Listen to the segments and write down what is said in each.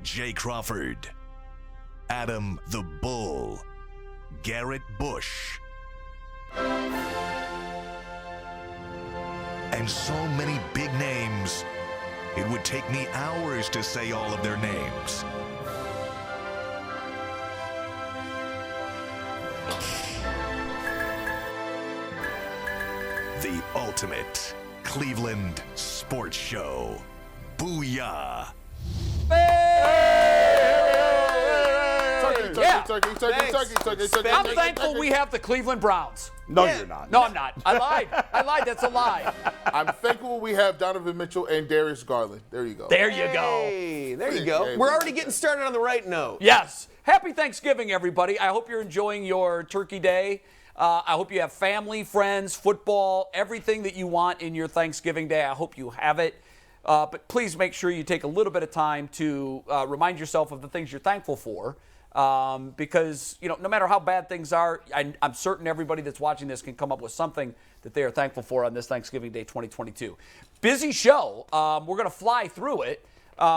Jay Crawford, Adam the Bull, Garrett Bush, and so many big names, it would take me hours to say all of their names. The ultimate Cleveland sports show. Booyah! Turkey. I'm thankful we have the Cleveland Browns. No, you're not. No, I'm not. I lied. That's a lie. I'm thankful we have Donovan Mitchell and Darius Garland. There you go. There you go. Hey, there you go. We're already getting started on the right note. Yes. Happy Thanksgiving, everybody. I hope you're enjoying your Turkey Day. I hope you have family, friends, football, everything that you want in your Thanksgiving Day. I hope you have it. But please make sure you take a little bit of time to remind yourself of the things you're thankful for. Because, no matter how bad things are, I'm certain everybody that's watching this can come up with something that they are thankful for on this Thanksgiving Day 2022. Busy show. We're going to fly through it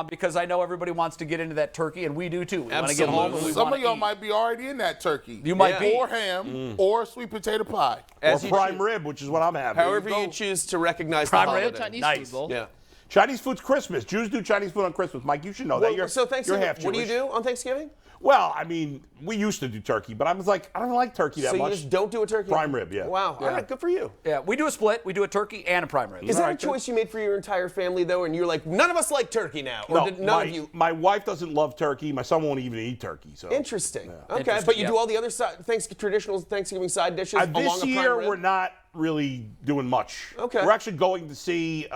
because I know everybody wants to get into that turkey, and we do too. We want to get home and we Some of y'all eat. might be already in that turkey. You might be. Or ham, or sweet potato pie. Or prime rib, which is what I'm having. However you choose to recognize Prime the rib? holiday. Chinese Nice. food bowl. Yeah. Chinese food's Christmas. Jews do Chinese food on Christmas. Mike, you should know that. You're, So Thanksgiving, you're half what do you Jewish. do on Thanksgiving? Well, I mean, we used to do turkey, but I was like, I don't like turkey that So much. you just don't do a turkey? Prime rib, yeah. Wow. All right, good for you. Yeah, we do a split. We do a turkey and a prime rib. Is that a choice you made for your entire family, though, and you're like, none of us like turkey now? Or No, did none of you? my wife doesn't love turkey. My son won't even eat turkey. So Interesting. Okay, Interesting, but you yeah. do all the other traditional Thanksgiving side dishes along this a prime year, rib? we're not really doing much. Okay. We're actually going to see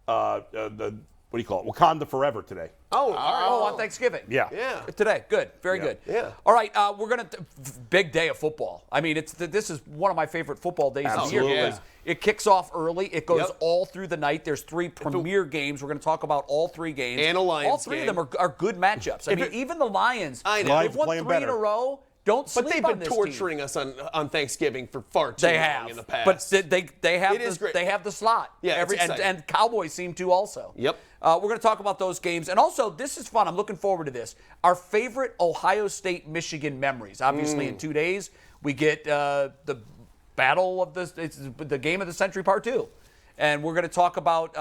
the what do you call it? Wakanda Forever today. Oh, all Oh, right. on Thanksgiving. Yeah. Yeah. Today, good, very good. Yeah. All right, we're gonna big day of football. I mean, this is one of my favorite football days of the year Absolutely. because it kicks off early. It goes Yep. all through the night. There's three premier games. We're gonna talk about all three games. And a Lions All three game. of them are good matchups. I mean, even the Lions. I know. They've won Playing 3 in a better. row. Don't sleep But they've on been this torturing team. us on Thanksgiving for far too They long have in the past. but they have It is great. they have the slot. Yeah, it's exciting. and Cowboys seem to also. Yep. We're going to talk about those games, and also this is fun. I'm looking forward to this. Our favorite Ohio State-Michigan memories. Obviously, in 2 days we get the battle of the game of the century, part 2. And we're going to talk about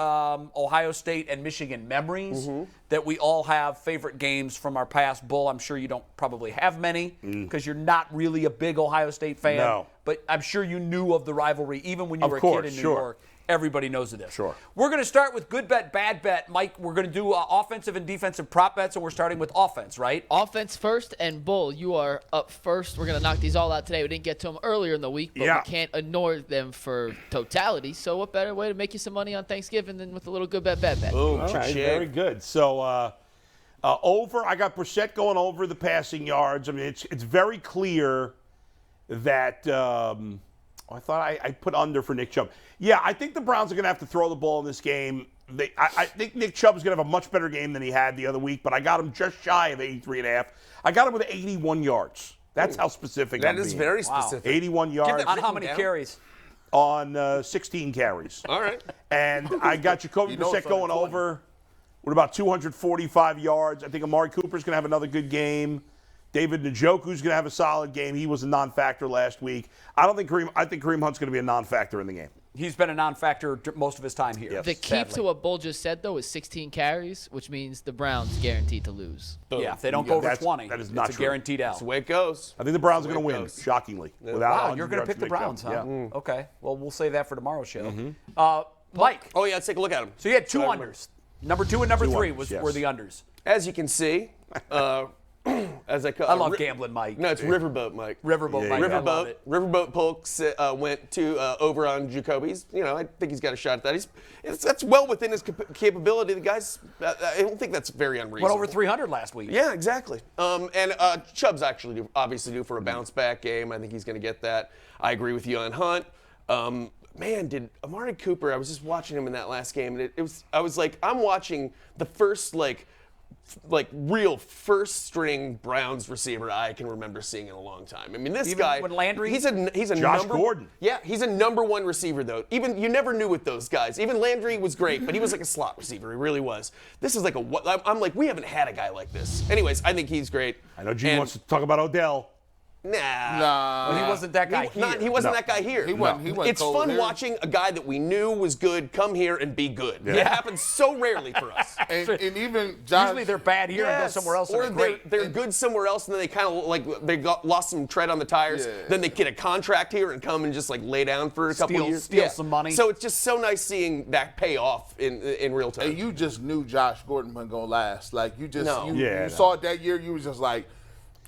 Ohio State and Michigan memories that we all have, favorite games from our past. Bull, I'm sure you don't probably have many because you're not really a big Ohio State fan. No. But I'm sure you knew of the rivalry even when you were a course, kid in New sure. York. Everybody knows of this. Sure. We're going to start with good bet, bad bet. Mike, we're going to do offensive and defensive prop bets, and we're starting with offense, right? Offense first, and Bull, you are up first. We're going to knock these all out today. We didn't get to them earlier in the week, but Yeah. we can't ignore them for totality. So what better way to make you some money on Thanksgiving than with a little good bet, bad bet? Boom. All right, Jay. very good. So over, I got Brissett going over the passing yards. I mean, it's very clear that I thought I put under for Nick Chubb. Yeah, I think the Browns are going to have to throw the ball in this game. I think Nick Chubb is going to have a much better game than he had the other week, but I got him just shy of 83.5. I got him with 81 yards. That's how specific I'm That is being. very specific. 81 yards that On how written many down? carries? on 16 carries. All right. And I got Jacoby know Brissett it's under going 20. over with about 245 yards. I think Amari Cooper's going to have another good game. David Njoku's going to have a solid game. He was a non-factor last week. I think Kareem Hunt's going to be a non-factor in the game. He's been a non-factor most of his time here. Yes. The key sadly. to what Bull just said, though, is 16 carries, which means the Browns guaranteed to lose. Yeah, if they don't go over That's- 20, that is not it's a true. guaranteed out. That's the way it goes. I think the Browns are That's going the to way win, it goes. shockingly. Without Wow, 100 you're going to yards pick the Nick Chubb. Browns, huh? Yeah. Okay, well, we'll save that for tomorrow's show. Mike, Oh, yeah, let's take a look at them. so you had two unders. Number 2 and number 3 unders, yes. were the unders. As you can see, as I call I love gambling, Mike. No, it's Riverboat, Mike. Riverboat, Yeah, Mike. yeah. I love it. Riverboat Polk went to over on Jacoby's. You know, I think he's got a shot at that. That's well within his capability. The guy's, I don't think that's very unreasonable. Went over 300 last week. Yeah, exactly. And Chubb's actually obviously due for a bounce back game. I think he's going to get that. I agree with you on Hunt. Man, did Amari Cooper? I was just watching him in that last game, and I was like, I'm watching the first like real first-string Browns receiver I can remember seeing in a long time. I mean, this Even guy. when Landry? He's a Josh Gordon. Yeah, he's a number one receiver though. Even you never knew with those guys. Even Landry was great, but he was like a slot receiver. He really was. This is like I'm like, we haven't had a guy like this. Anyways, I think he's great. I know Gene wants to talk about Odell. Nah. But he wasn't that guy here. He wasn't No. that guy here. He wasn't It's cold fun here. watching a guy that we knew was good come here and be good. It happens so rarely for us. And even Josh. Usually they're bad here and go somewhere else or and they're great. they're good somewhere else, and then they kind of like lost some tread on the tires. Yeah. Then they get a contract here and come and just like lay down for a couple of years. Steal some money. So it's just so nice seeing that pay off in real time. And you just knew Josh Gordon wasn't gonna last. Like you just No. you saw it that year. You was just like,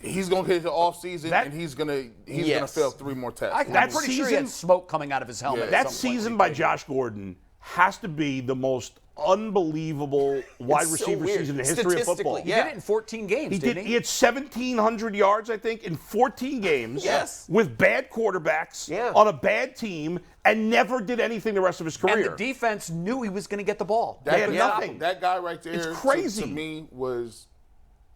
he's gonna hit the off season That- and he's gonna Yes. fail 3 more tests. I'm That pretty sure he had season- smoke coming out of his helmet. Yeah. at That some point season when he by played. Josh Gordon has to be the most unbelievable wide It's so receiver weird. season in the history of football. Statistically, He yeah. did it in 14 games, He didn't did. he? He had 1,700 yards, I think, in 14 games. Yes. With bad quarterbacks Yeah. on a bad team, and never did anything the rest of his and career. the defense knew he was going to get the ball. They had couldn't nothing. stop him. That guy right there, It's crazy. To me,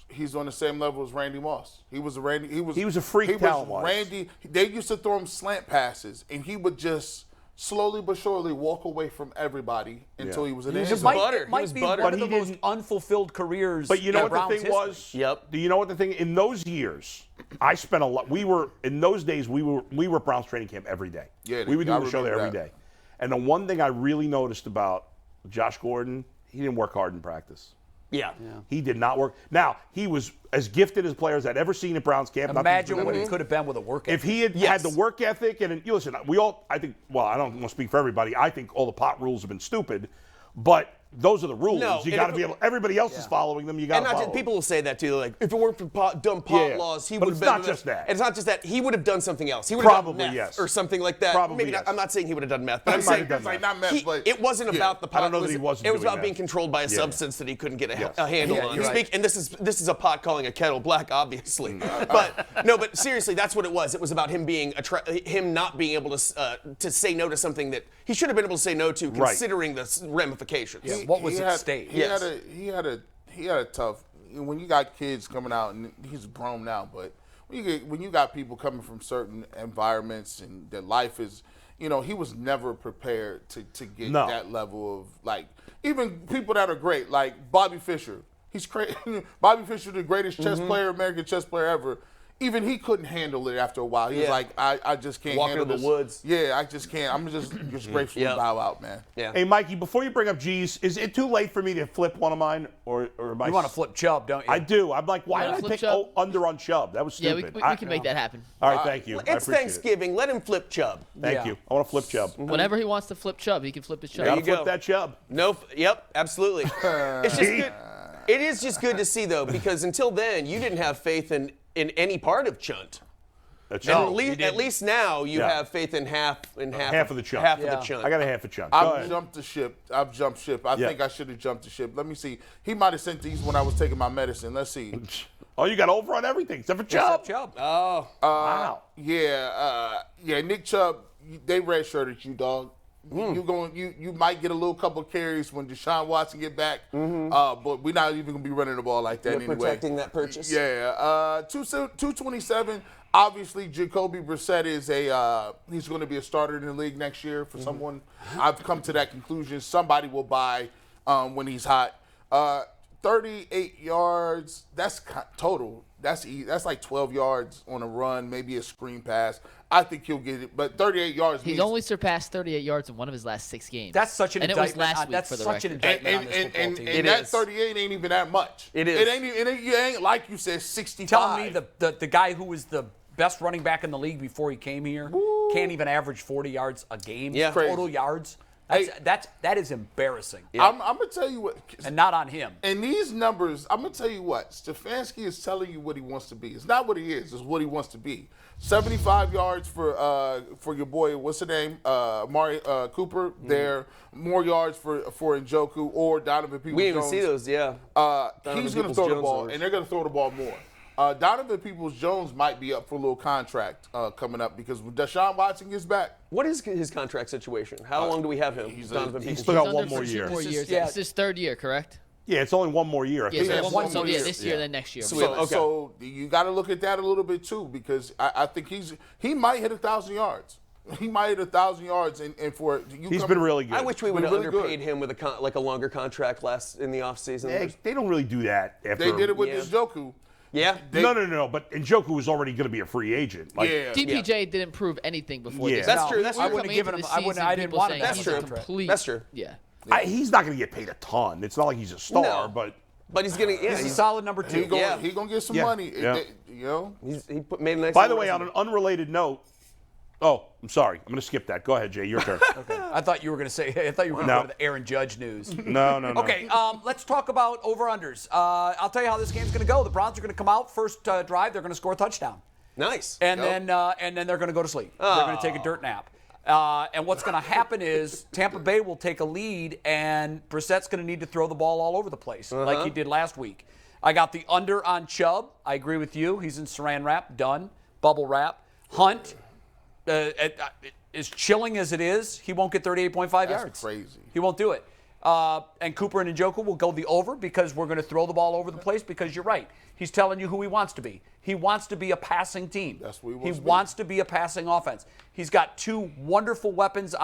he's on the same level as Randy Moss. He was a freak He was talent-wise. Randy. They used to throw him slant passes, and he would just slowly but surely walk away from everybody until he was in the end just zone. butter. It might He was be butter. one But of the he most didn't- unfulfilled careers. But you know in what the Browns thing history. was? Yep. Do you know what the thing in those years? I spent a lot. In those days we were at Browns training camp every day. Yeah, we would I do a show there every remember day. And the one thing I really noticed about Josh Gordon, he didn't work hard in practice. Yeah. He did not work. Now, he was as gifted as players I'd ever seen at Browns camp. Imagine what he could have been with a work If ethic. he had had the work ethic, and you listen, I don't want to speak for everybody. I think all the pot rules have been stupid, but those are the rules. No, You and got to if- be able. Everybody else is following them. You got And to not follow. just, people will say that too. Like, if it weren't for dumb pot Yeah. laws, he But would have it's been. not just that. And it's not just that. He would have done something else. He would have done Probably, meth yes. or something like that. Probably, Maybe yes. not, I'm not saying he would have done meth, but I'm He might saying have done It's like that. not meth, but it wasn't about the pot. I don't know that he wasn't It was doing about that. being controlled by a Yeah. substance that he couldn't get Yes. a handle Yeah, on. you're right. And this is a pot calling a kettle black, obviously. But seriously, that's what it was. It was about him being him not being able to say no to something that he should have been able to say no to, Right. considering the ramifications. Yeah. What was at stake? He had a tough. When you got kids coming out, and he's grown now, but when you got people coming from certain environments and their life is, he was never prepared to get No. that level of, like, even people that are great, like Bobby Fischer. He's crazy. Bobby Fischer, the greatest chess player, American chess player ever. Even he couldn't handle it after a while. He was Yeah. like, I just can't Walk handle into the this. woods. Yeah, I just can't. I'm just grateful Yeah. to bow out, man. Yeah. Hey, Mikey, before you bring up G's, is it too late for me to flip one of mine, or am I? You want to flip Chubb, don't you? I do. I'm like, why You did wanna I flip pick Chubb? under on Chubb? That was Yeah, stupid. we can make that happen. All right, thank you. I It's appreciate Thanksgiving. Let him flip Chubb. It. Thank Yeah. you. I want to flip Chubb. Whenever he wants to flip Chubb, he can flip his Chubb. Got to you flip go. that Chubb. Yep, absolutely. It's just good. It is just good to see though, because until then you didn't have faith in any part of Chunt. That's And Chubb. at least now you Yeah. have faith in half Half of the Chunt. Half Yeah. of the Chunt. I got a half a Chubb. Go I've ahead. jumped the ship. I Yeah. think I should have jumped the ship. Let me see. He might have sent these when I was taking my medicine. Let's see. Oh, you got over on everything except for Chubb. Chubb. Oh, Wow. Yeah, Nick Chubb, they redshirted you, dog. You might get a little couple carries when Deshaun Watson get back, but we're not even gonna be running the ball like that you're anyway. protecting that purchase. Yeah, 227. Obviously, Jacoby Brissett is he's going to be a starter in the league next year for someone. I've come to that conclusion. Somebody will buy when he's hot. 38 yards. That's total. That's like 12 yards on a run, maybe a screen pass. I think he'll get it, but 38 yards. He's only surpassed 38 yards in one of his last 6 games. That's such an and indictment. it was last week That's for the such an record. indictment on this football and team. It that is. 38 ain't even that much. It is. It ain't like you said 65. Telling me the guy who was the best running back in the league before he came here can't even average 40 yards a game. Yeah. Total Crazy. yards. Hey. That is embarrassing. I'm gonna tell you what. And not on him. And these numbers, I'm going to tell you what. Stefanski is telling you what he wants to be. It's not what he is. It's what he wants to be. 75 yards for your boy, what's the name? Amari Cooper. There. More yards for Njoku or Donovan Peoples-Jones. We didn't even see those. Yeah. He's going to throw the ball, and they're going to throw the ball more. Donovan Peoples-Jones might be up for a little contract coming up because when Deshaun Watson gets back, What is his contract situation? How long do we have him? he's Donovan He's Peoples? still got He's one under more for 2 year. more This is- years. yeah. It's his 3rd year, correct? Yeah, it's only one more year. I Yeah, think. so Yeah, one, more yeah, years. this year, then next year. So you got to look at that a little bit too, because I think he might hit 1,000 yards. He might hit 1,000 yards, and for you, He's been really good. I wish we would have really underpaid him with a longer contract in the offseason. They don't really do that. After They did it with Njoku. Yeah. No. But Njoku was already going to be a free agent. Like, Yeah. DPJ didn't prove anything before Yeah. this. That's true. That's We true. were I wouldn't have coming given into him. the I wouldn't. season, I didn't people want saying him. That's he's true. a complete. That's true. Yeah. he's not going to get paid a ton. It's not like he's a star, No. but But he's getting. Yeah, He's a solid number 2. He gonna get some Yeah. money. Yeah. You know. made a nice. by the little way, on resume. an unrelated note, I'm sorry. I'm going to skip that. Go ahead, Jay. Your turn. I thought you were going to say. I thought you were going to No. go to the Aaron Judge news. No. Okay, let's talk about over-unders. I'll tell you how this game's going to go. The Browns are going to come out first drive. They're going to score a touchdown, Nice. and then they're going to go to sleep. They're going to take a dirt nap. And what's going to happen is Tampa Bay will take a lead, and Brissett's going to need to throw the ball all over the place like he did last week. I got the under on Chubb. I agree with you. He's in saran wrap, done, bubble wrap. Hunt, as chilling as it is, he won't get 38.5 yards. That's crazy. He won't do it. And Cooper and Njoku will go the over because we're going to throw the ball over the place because you're right. He's telling you who he wants to be. He wants to be a passing team. That's what he wants to be a passing offense. He's got 2 wonderful weapons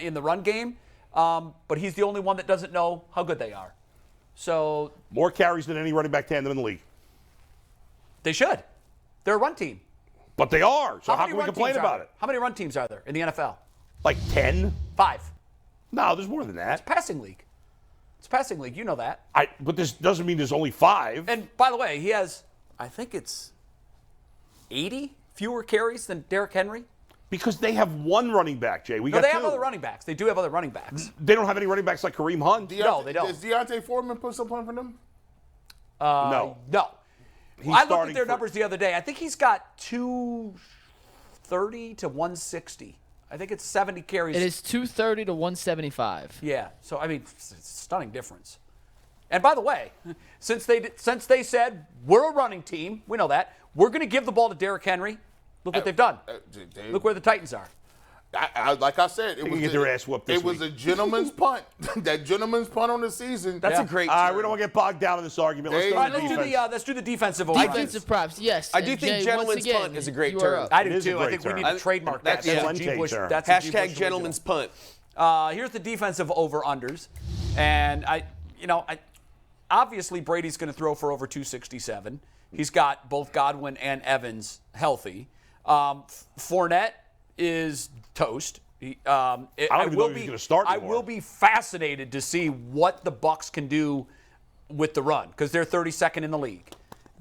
in the run game, but he's the only one that doesn't know how good they are. So More carries than any running back tandem in the league. they should. They're a run team. But they are. So how many can we run complain teams are about there? it? How many run teams are there in the NFL? Like 10? 5. No, there's more than that. Passing league. It's a passing league. You know that. But this doesn't mean there's only 5. And by the way, he has, I think it's 80 fewer carries than Derrick Henry. Because they have one running back, Jay. We No, got they 2. have other running backs. They do have other running backs. They don't have any running backs like Kareem Hunt. No, they don't. Does Deontay Foreman put some point for them? No. No. He's I looked starting at their for- numbers the other day. I think he's got 230 to 160. I think it's 70 carries. It is 230 to 175. Yeah. So, I mean, it's a stunning difference. And by the way, since they said we're a running team, we know that, we're going to give the ball to Derrick Henry. Look what they've done. Look where the Titans are. Like I said, it was get their ass whooped this It was a gentleman's punt. That gentleman's punt on the season. That's Yeah. a great. All right, term. we don't want to get bogged down in this argument. Let's Hey. go All to right, the defense. let's do the defensive over. Defensive props, yes. I do And think Jay, gentleman's once again, punt is a great you are term. up. I It do is a too. I great think we term. need to trademark that. That's That's a a G. Lente Bush. term. That's a G. Hashtag Bush gentleman's punt. Here's the defensive over-unders. And obviously Brady's going to throw for over 267. He's got both Godwin and Evans healthy. Fournette is toast. I don't even know if he's gonna start I anymore. will be fascinated to see what the Bucs can do with the run because they're 32nd in the league.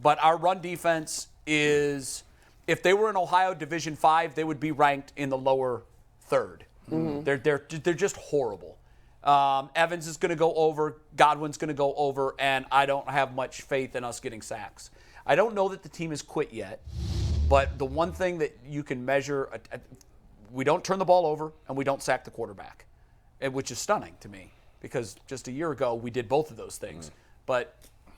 But our run defense is, if they were in Ohio Division 5, they would be ranked in the lower third. They're just horrible. Evans is going to go over, Godwin's going to go over, and I don't have much faith in us getting sacks. I don't know that the team has quit yet, but the one thing that you can measure, we don't turn the ball over and we don't sack the quarterback, which is stunning to me because just a year ago we did both of those things. But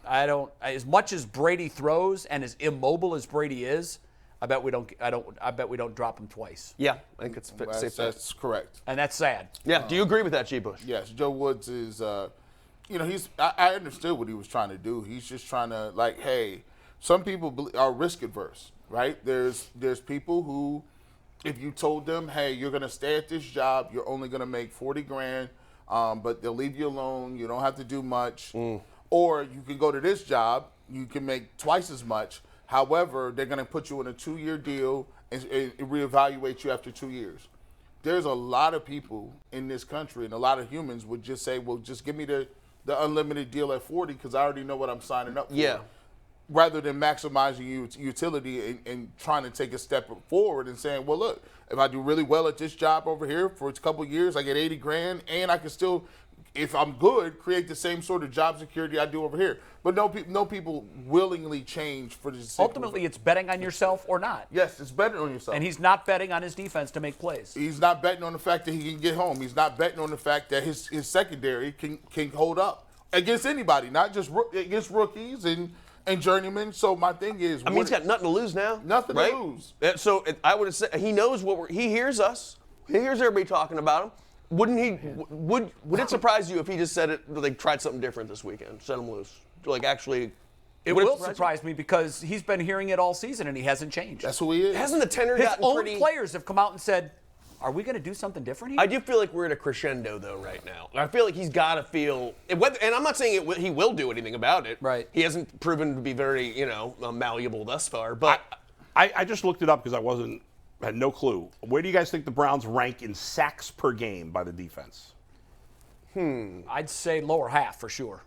I don't, as much as Brady throws and as immobile as Brady is, I bet we don't drop him twice. Yeah, I think it's safe. That's correct. And that's sad. Yeah. Do you agree with that, G. Bush? Yes, Joe Woods is, I understood what he was trying to do. He's just trying to, hey, some people are risk adverse, right? There's people who, if you told them, hey, you're going to stay at this job, you're only going to make $40,000, but they'll leave you alone, you don't have to do much. Or you can go to this job, you can make twice as much. However, they're going to put you in a 2-year deal and reevaluate you after 2 years. There's a lot of people in this country and a lot of humans would just say, well, just give me the unlimited deal at 40 because I already know what I'm signing up for. Yeah. Rather than maximizing utility and trying to take a step forward and saying, well, look, if I do really well at this job over here for a couple of years, I get $80,000 and I can still, if I'm good, create the same sort of job security I do over here. But no people willingly change for the sake Ultimately, it's betting on yourself or not. Yes, it's betting on yourself. And he's not betting on his defense to make plays. He's not betting on the fact that he can get home. He's not betting on the fact that his secondary can hold up against anybody, not just against rookies and journeymen. So my thing is, I mean, he's got nothing to lose now. Nothing to lose. So I would have said he knows he hears us. He hears everybody talking about him. Wouldn't he? Would it surprise you if he just said it? Like tried something different this weekend, set him loose, like actually? It will surprise me because he's been hearing it all season and he hasn't changed. That's who he is. Hasn't the tenor His gotten own pretty? players have come out and said, "Are we going to do something different here?" I do feel like we're at a crescendo though right now. I feel like he's got to feel, and I'm not saying he will do anything about it. Right. He hasn't proven to be very, malleable thus far. But I just looked it up because I had no clue. Where do you guys think the Browns rank in sacks per game by the defense? I'd say lower half for sure.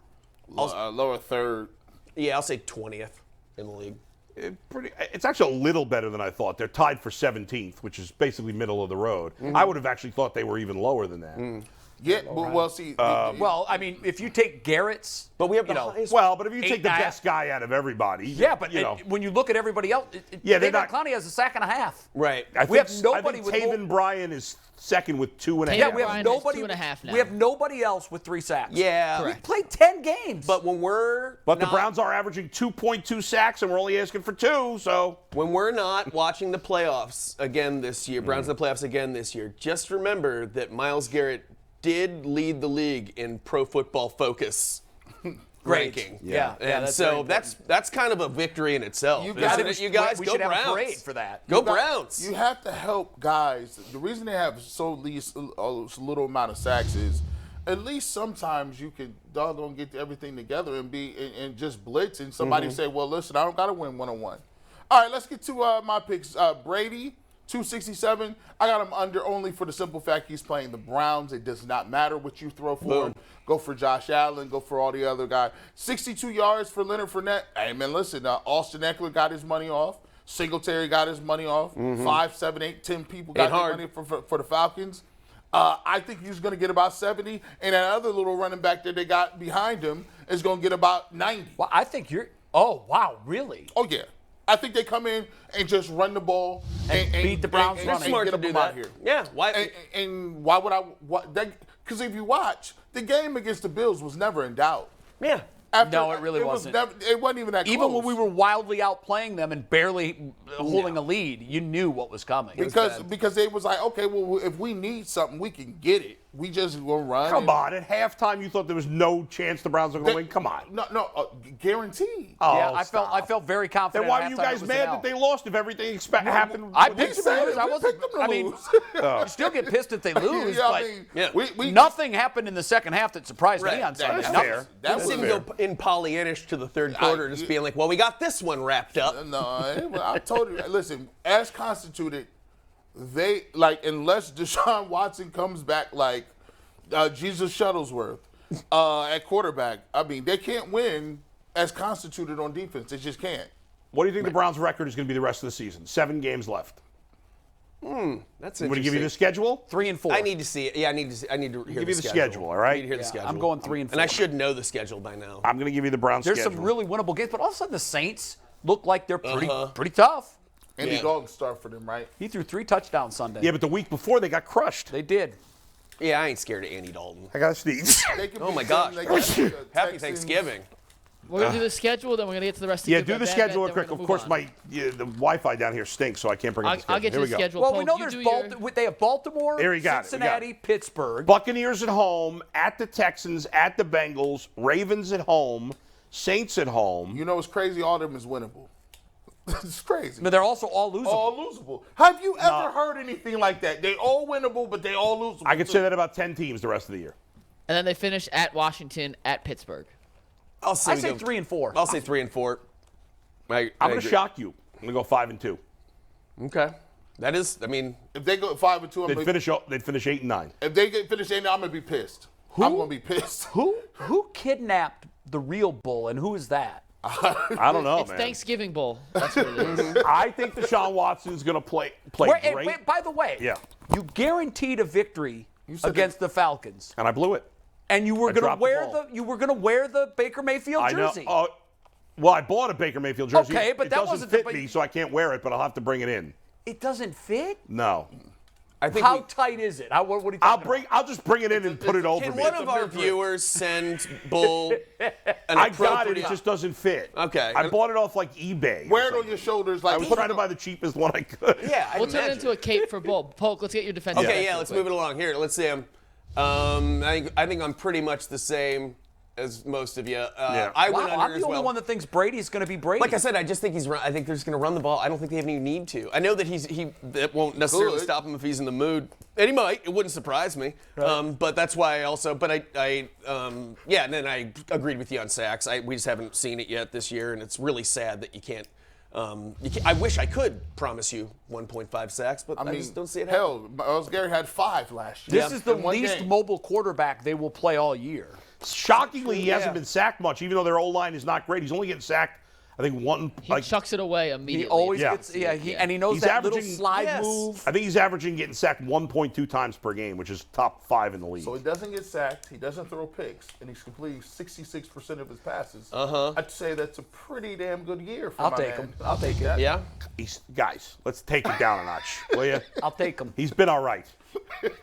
Lower third. yeah, I'll say 20th in the league. It's actually a little better than I thought. They're tied for 17th, which is basically middle of the road. I would have actually thought they were even lower than that. Yeah, well, see. Well, I mean, if you take Garrett's, But we have the you know, highest. Well, but if you take the 8.5. best guy out of everybody, yeah, but you know, when you look at everybody else, Yeah, they're David not- Clowney has a sack and a half. Right. We have nobody I with think more- Taven Bryan is second with 2.5. Yeah, we have Bryan has nobody. 2.5 now. We have nobody else with 3 sacks. Yeah. we Correct. played 10 games. But when we're But the not- Browns are averaging 2.2 sacks, and we're only asking for 2. So when we're not watching the playoffs again this year, Browns in the playoffs again this year, just remember that Myles Garrett did lead the league in Pro Football Focus Great. ranking. Yeah, and that's so very important. that's kind of a victory in itself. You Isn't guys- it? You guys we go should have Browns. a parade for that. Go Browns. You have to help guys. The reason they have so least a little amount of sacks is, at least sometimes you can doggone get everything together and and just blitz, and somebody say, "Well, listen, I don't got to win 1-on-1." All right, let's get to my picks. Brady, 267. I got him under only for the simple fact he's playing the Browns. It does not matter what you throw for him. Go for Josh Allen. Go for all the other guys. 62 yards for Leonard Fournette. Hey, man, listen, Austin Eckler got his money off. Singletary got his money off. 5, 7, 8, 10 people got their money for the Falcons. I think he's going to get about 70. And that other little running back that they got behind him is going to get about 90. Well, I think you're. Oh wow, really? Oh, yeah. I think they come in and just run the ball and beat the Browns and running. Smart get to them do out that. here. Yeah. Why? And why would I? Because if you watch, the game against the Bills was never in doubt. Yeah. No, it really wasn't. It wasn't even that close. Even when we were wildly outplaying them and barely holding a lead, you knew what was coming. because they was like, okay, well, if we need something, we can get it. We just will run. come on, at halftime you thought there was no chance the Browns were going to win. Come on. No, guaranteed. Oh, Yeah, I stop. felt very confident. Then why at are you halftime it guys was mad an that L. they lost if everything happened? I with picked the them to lose. I We wasn't. picked them to I mean, lose. you still get pissed if they lose, Yeah, but I mean, Yeah. we nothing happened in the second half that surprised me on Sunday. That's Nothing. fair. That Let's was see him go in Pollyannish to the third quarter, just being like, "Well, we got this one wrapped up." No, I told you. Listen, as constituted, they unless Deshaun Watson comes back like Jesus Shuttlesworth at quarterback. I mean, they can't win as constituted on defense. They just can't. What do you think the Browns' record is going to be the rest of the season? 7 games left. That's I'm interesting. going to give you the schedule. 3 and 4. I need to see it. Yeah, I need to hear Give the you the schedule, all right? I need to hear the Yeah, schedule. I'm going 3 and 4. And I should know the schedule by now. I'm going to give you the Browns There's schedule. some really winnable games, but all of a sudden the Saints look like they're pretty tough. Andy Yeah. Dalton start for them, right? He threw 3 touchdowns Sunday. Yeah, but the week before they got crushed. They did. Yeah, I ain't scared of Andy Dalton. I got to sneeze. They could Oh beat my them. gosh. They got the Happy Texans. Thanksgiving. We're going to do the schedule, then we're going to get to the rest of the Yeah, good, do bad, the bad, schedule then quick. we're Of gonna course, move on. the Wi-Fi down here stinks, so I can't bring up the schedule. I'll get Here you we the go. schedule. Well, Polk, we know you there's do your- they have Baltimore, Here we got it, we got Cincinnati, it. Pittsburgh. Buccaneers at home, at the Texans, at the Bengals, Ravens at home, Saints at home. You know what's crazy? All of them is winnable. It's crazy. But they're also all losable. All losable. Have you ever heard anything like that? They all winnable, but they all losable. I could say that about 10 teams the rest of the year. And then they finish at Washington, at Pittsburgh. I'll say I we say go- 3 and 4. I'll say 3 and 4. I'm going to agree. shock you. I'm going to go 5 and 2. Okay. That is, I mean, If they go 5-2, They'd finish 8 and 9. if they get finished, I'm gonna be pissed. I'm gonna be pissed. Who kidnapped the real bull, and who is that? I don't know, It's man. Thanksgiving Bowl. That's what it is. I think Deshaun Watson's going to play great. Wait, by the way, Yeah. you guaranteed a victory said against the Falcons, And I blew it. and you were I going to dropped the wear ball. the Baker Mayfield I know. jersey. Well, I bought a Baker Mayfield jersey. Okay, but it that doesn't wasn't fit the- me, so I can't wear it, but I'll have to bring it in. It doesn't fit. No. I think How tight is it? What are you talking I'll just bring it in and put it over Can me. one of our viewers send Bull an I got it. appropriate- It just doesn't fit. Okay. I bought it off like eBay. Wear it on your shoulders like I was trying to buy the cheapest one I could. Yeah, I We'll turn it imagine. into a cape for Bull. Polk, let's get your defensive Okay, backs yeah, real let's quick. move it along. Here, let's see. I think I'm pretty much the same as most of you. I went under I'm as the well. only one that thinks Brady's going to be Brady. Like I said, I just think I think they're just going to run the ball. I don't think they have any need to. I know that that won't necessarily stop him if he's in the mood. And he might. It wouldn't surprise me. Right. But that's why I also. But and then I agreed with you on sacks. We just haven't seen it yet this year, and it's really sad that you can't. I wish I could promise you 1.5 sacks, but I just don't see it happening. Hell, Miles Garrett had 5 last year. This is the least mobile quarterback they will play all year. Shockingly, he hasn't been sacked much, even though their O-line is not great. He's only getting sacked, I think, one. He chucks it away immediately. He always gets, and he knows that little slide move. I think he's averaging getting sacked 1.2 times per game, which is top 5 in the league. So he doesn't get sacked, he doesn't throw picks, and he's completing 66% of his passes. I'd say that's a pretty damn good year for I'll take him. I'll take it. Yeah? Guys, let's take it down a notch, will you? I'll take him. He's been all right.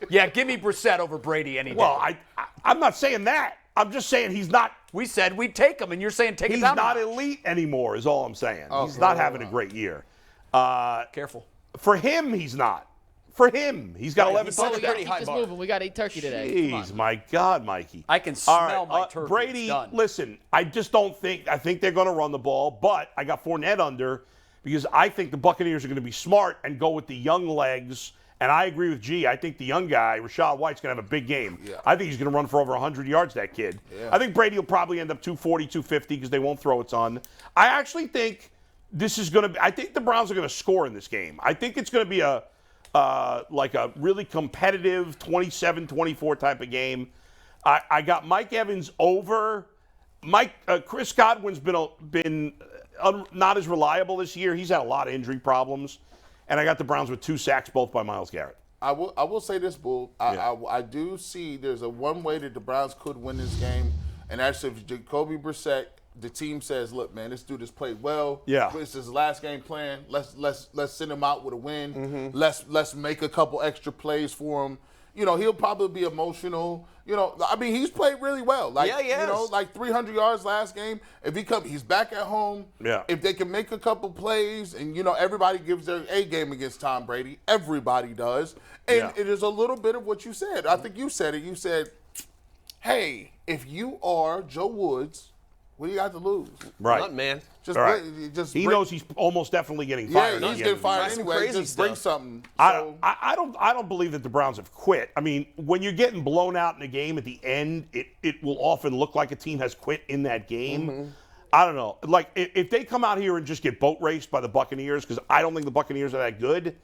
Yeah, give me Brissett over Brady any day. Well, I'm not saying that. I'm just saying he's not. We said we'd take him, and you're saying take it down. He's not elite anymore, is all I'm saying. He's not having a great year. Careful. For him, he's not. For him, he's got 11 Well, we got to touchdowns. keep this moving. We got to eat turkey today. Come Jeez, on. my God, Mikey. I can smell my turkey. Brady, It's done. listen, I just don't think, I think they're going to run the ball, but I got Fournette under because I think the Buccaneers are going to be smart and go with the young legs. And I agree with G. I think the young guy, Rachaad White's going to have a big game. Yeah. I think he's going to run for over 100 yards, that kid. Yeah. I think Brady will probably end up 240, 250 because they won't throw a ton. I actually think this is going to be – I think the Browns are going to score in this game. I think it's going to be like a really competitive 27-24 type of game. I got Mike Evans over. Chris Godwin's been not as reliable this year. He's had a lot of injury problems. And I got the Browns with 2 sacks, both by Myles Garrett. I will say this, Bull. I do see there's a one way that the Browns could win this game, and that's if Jacoby Brissett, the team says, "Look, man, this dude has played well. Yeah, this is his last game playing. Let's send him out with a win. Let's make a couple extra plays for him. You know, he'll probably be emotional. You know, I mean, he's played really well. Like, you know, like 300 yards last game. If he's back at home. Yeah. If they can make a couple plays, and you know, everybody gives their A game against Tom Brady. Everybody does, and it is a little bit of what you said. I think you said it. You said, "Hey, if you are Joe Woods, what do you got to lose?" Right, Not, man. He knows he's almost definitely getting fired. Yeah, he's getting fired anyway. Just bring something. So. I don't believe that the Browns have quit. I mean, when you're getting blown out in a game at the end, it will often look like a team has quit in that game. I don't know. Like, if they come out here and just get boat raced by the Buccaneers, because I don't think the Buccaneers are that good,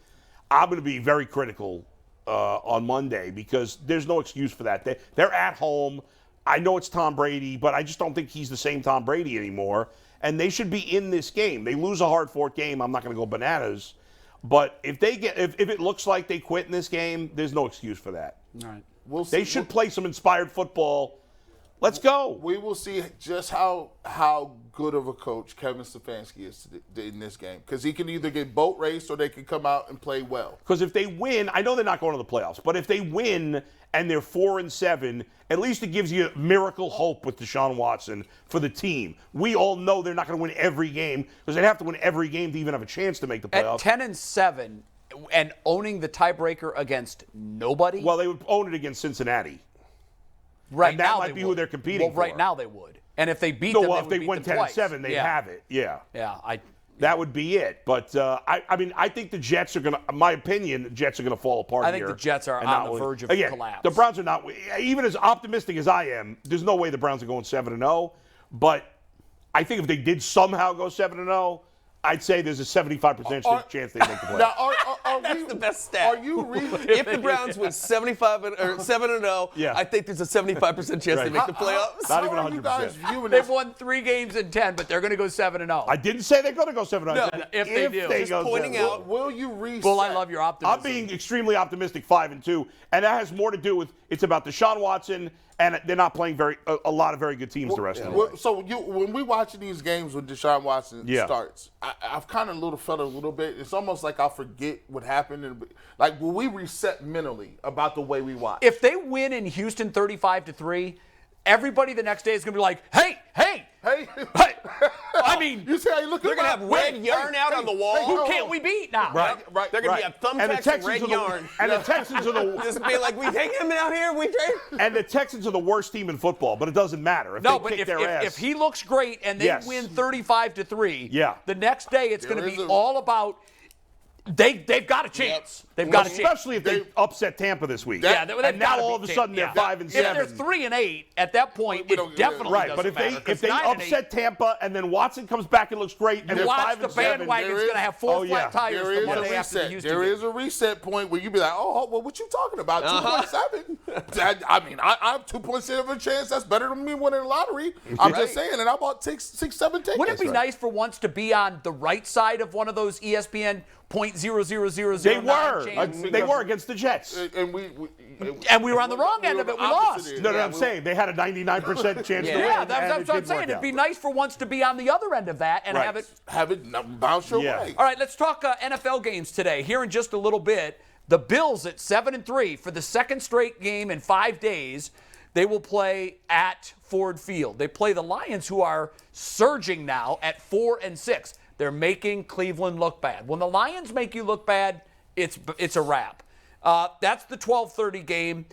I'm going to be very critical on Monday because there's no excuse for that. They're at home. I know it's Tom Brady, but I just don't think he's the same Tom Brady anymore. And they should be in this game. They lose a hard-fought game, I'm not going to go bananas. But if it looks like they quit in this game, there's no excuse for that. All right. We'll see. They should play some inspired football. Let's go. We will see just how good of a coach Kevin Stefanski is in this game. Because he can either get boat raced or they can come out and play well. Because if they win, I know they're not going to the playoffs, but if they win and they're 4-7, at least it gives you miracle hope with Deshaun Watson for the team. We all know they're not going to win every game because they'd have to win every game to even have a chance to make the playoffs. At 10-7 and owning the tiebreaker against nobody? Well, they would own it against Cincinnati. Right and that now might be who they're competing for. Well, right now they would. And if they beat them, if they win 10-7, they'd have it. Yeah. Yeah, that would be it. But, I mean, I think the Jets are going to, my opinion, the Jets are going to fall apart I think the Jets are on the verge of collapse. The Browns are not, even as optimistic as I am, there's no way the Browns are going 7-0. But I think if they did somehow go 7-0, I'd say there's a 75% chance they make the playoffs. Now, That's the best stat. Are you if the Browns win 7-0, I think there's a 75% chance they make the playoffs. Not even 100%. They've won 3 games in 10, but they're going to go 7-0. I didn't say they're going to go 7-0. No, if they do. They just go pointing 7-0. out. Will you reset? Well, I love your optimism. I'm being extremely optimistic, 5-2, and that has more to do with it's about Deshaun Watson, and they're not playing a lot of very good teams the rest of the way. So when we watch these games when Deshaun Watson starts, I've kind of felt a little bit. It's almost like I'll forget what happened, and like will we reset mentally about the way we watch? If they win in Houston 35-3, everybody the next day is going to be like, hey. I mean, you see how you look They're going to have red yarn out on the wall. who can't we beat now? Right. They're going to be thumbtacks and red yarn. And the Texans are the Just be like, we take him out here, we trade. and the Texans are the worst team in football, but it doesn't matter if No, they but kick if, their if, ass. if he looks great and they Yes. win 35-3, Yeah. the next day it's going to is be a- all about they've got a chance. They've got a chance. Especially if they upset Tampa this week. Yeah, they've and now gotta all beat of a Tampa. sudden they're Yeah. 5 and If 7. they're 3-8, at that point, We don't- it definitely Right, doesn't but if matter, 'cause they 9-8, upset Tampa and then Watson comes back and looks great and they're watch 5 the and 7, bandwagon's there going to is- have four Oh, yeah. flat tires There the is Monday a after the reset. Houston There game. is a reset point where you be like, oh, well, what you talking about? 2.7? I mean, I have 2.7 of a chance. That's better than me winning the lottery. I'm just saying, and I bought 6-7 tickets. Wouldn't it be nice for once to be on the right side of one of those ESPN .00009 They were. chains? They were against the Jets. And we were on the wrong end of it. We lost. No, I'm saying they had a 99% chance to win. Yeah, and that's it what I'm didn't saying. work It'd be out. nice for once to be on the other end of that and Right. have it. bounce your Yeah. way. All right, let's talk NFL games today. Here in just a little bit, the Bills at 7-3 for the second straight game in 5 days. They will play at Ford Field. They play the Lions, who are surging now at 4-6. They're making Cleveland look bad. When the Lions make you look bad, it's a wrap. That's the 12:30 game.